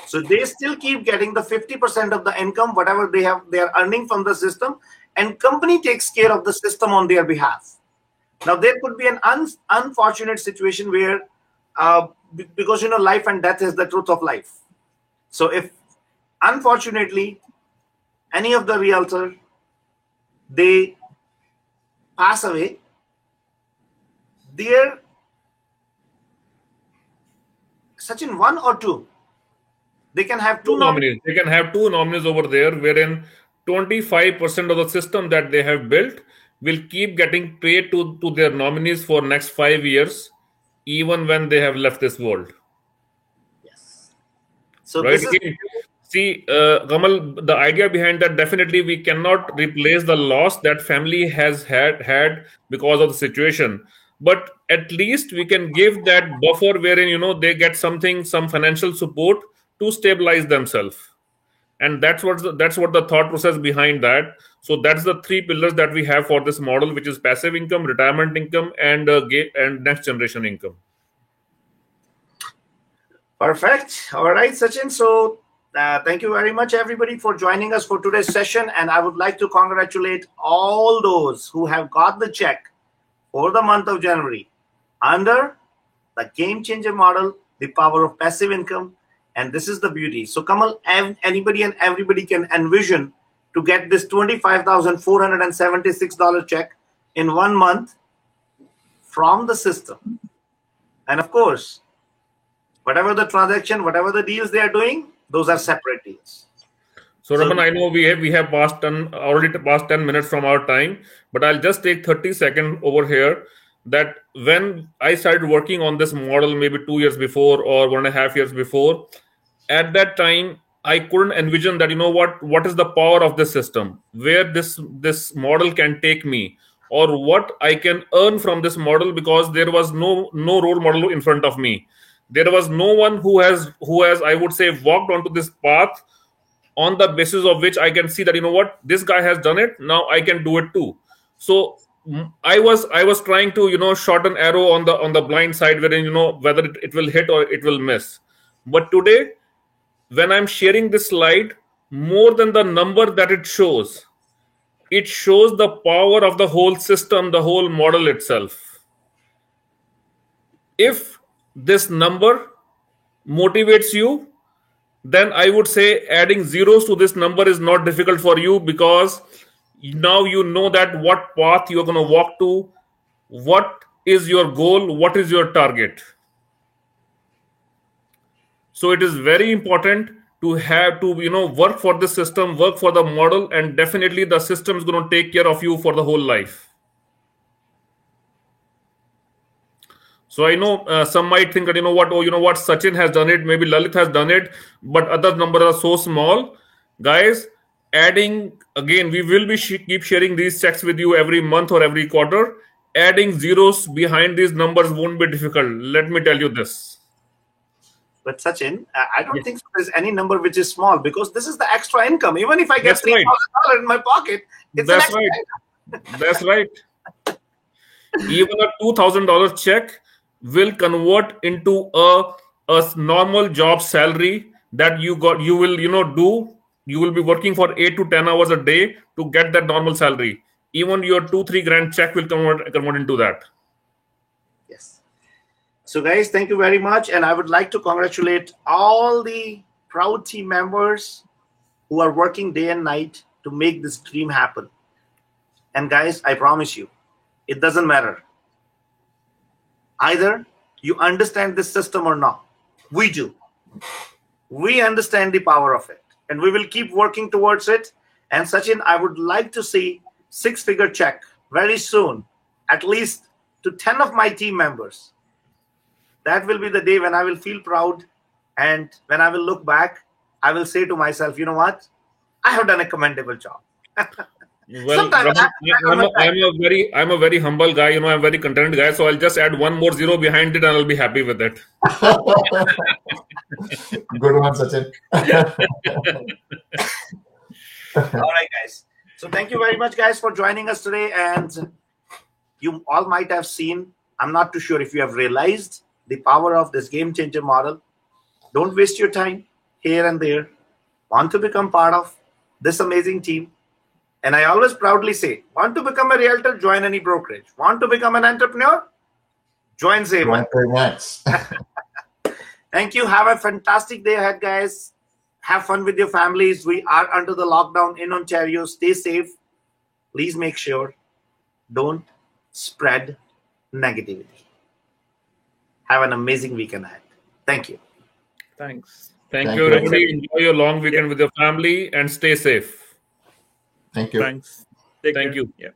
So they still keep getting the 50% of the income, whatever they are earning from the system, and company takes care of the system on their behalf. Now, there could be an unfortunate situation where, because life and death is the truth of life. So if unfortunately any of the realtor, they pass away, their Sachin, one or two, they can have two nominees. They can have two nominees over there, wherein 25% of the system that they have built will keep getting paid to their nominees for next 5 years, even when they have left this world. Yes. So right? See, Kamal, the idea behind that, definitely we cannot replace the loss that family has had because of the situation. But at least we can give that buffer wherein they get something, some financial support to stabilize themselves. And that's what the thought process behind that. So that's the three pillars that we have for this model, which is passive income, retirement income, and next generation income. Perfect. All right, Sachin. So thank you very much, everybody, for joining us for today's session. And I would like to congratulate all those who have got the check for the month of January under the game changer model, the power of passive income. And this is the beauty. So Kamal, anybody and everybody can envision to get this $25,476 check in 1 month from the system. And of course, whatever the transaction, whatever the deals they are doing, those are separate deals. So Raman, I know we have already passed 10 minutes from our time, but I'll just take 30 seconds over here. That when I started working on this model, maybe 2 years before or 1.5 years before, at that time I couldn't envision that what is the power of this system, where this model can take me, or what I can earn from this model, because there was no role model in front of me. There was no one who has I would say walked onto this path on the basis of which I can see that this guy has done it, now I can do it too. So I was trying to shot an arrow on the blind side, wherein whether it will hit or it will miss. But today, when I'm sharing this slide, more than the number that it shows the power of the whole system, the whole model itself. If this number motivates you, then I would say adding zeros to this number is not difficult for you, because now you know that what path you're going to walk to, what is your goal, what is your target. So it is very important to have to work for the system, work for the model, and definitely the system is going to take care of you for the whole life. So I know some might think that what Sachin has done it, maybe Lalit has done it, but other numbers are so small. Guys, adding, again, we will be keep sharing these checks with you every month or every quarter. Adding zeros behind these numbers won't be difficult. Let me tell you this. But Sachin, I don't think there's any number which is small, because this is the extra income. Even if I get $3,000 in my pocket, it's That's right. That's right. Even a $2,000 check will convert into a normal job salary that you will you will be working for 8 to 10 hours a day to get that normal salary. Even your 2-3 grand check will convert into that. Yes. So guys, thank you very much, and I would like to congratulate all the proud team members who are working day and night to make this dream happen. And guys, I promise you, it doesn't matter either you understand this system or not. We do. We understand the power of it, and we will keep working towards it. And Sachin, I would like to see 6-figure check very soon, at least to 10 of my team members. That will be the day when I will feel proud, and when I will look back, I will say to myself, you know what? I have done a commendable job. Well, I'm a very humble guy. I'm a very content guy. So I'll just add one more zero behind it, and I'll be happy with it. Good one, Sachin. All right, guys. So thank you very much, guys, for joining us today. And you all might have seen, I'm not too sure if you have realized the power of this game changer model. Don't waste your time here and there. Want to become part of this amazing team? And I always proudly say, want to become a realtor? Join any brokerage. Want to become an entrepreneur? Join SaveMax. Thank you. Have a fantastic day ahead, guys. Have fun with your families. We are under the lockdown in Ontario. Stay safe. Please make sure don't spread negativity. Have an amazing weekend ahead. Thank you. Thanks. Thank you, everybody. Enjoy your long weekend with your family and stay safe. Thank you. Thanks. Thank you. Yeah.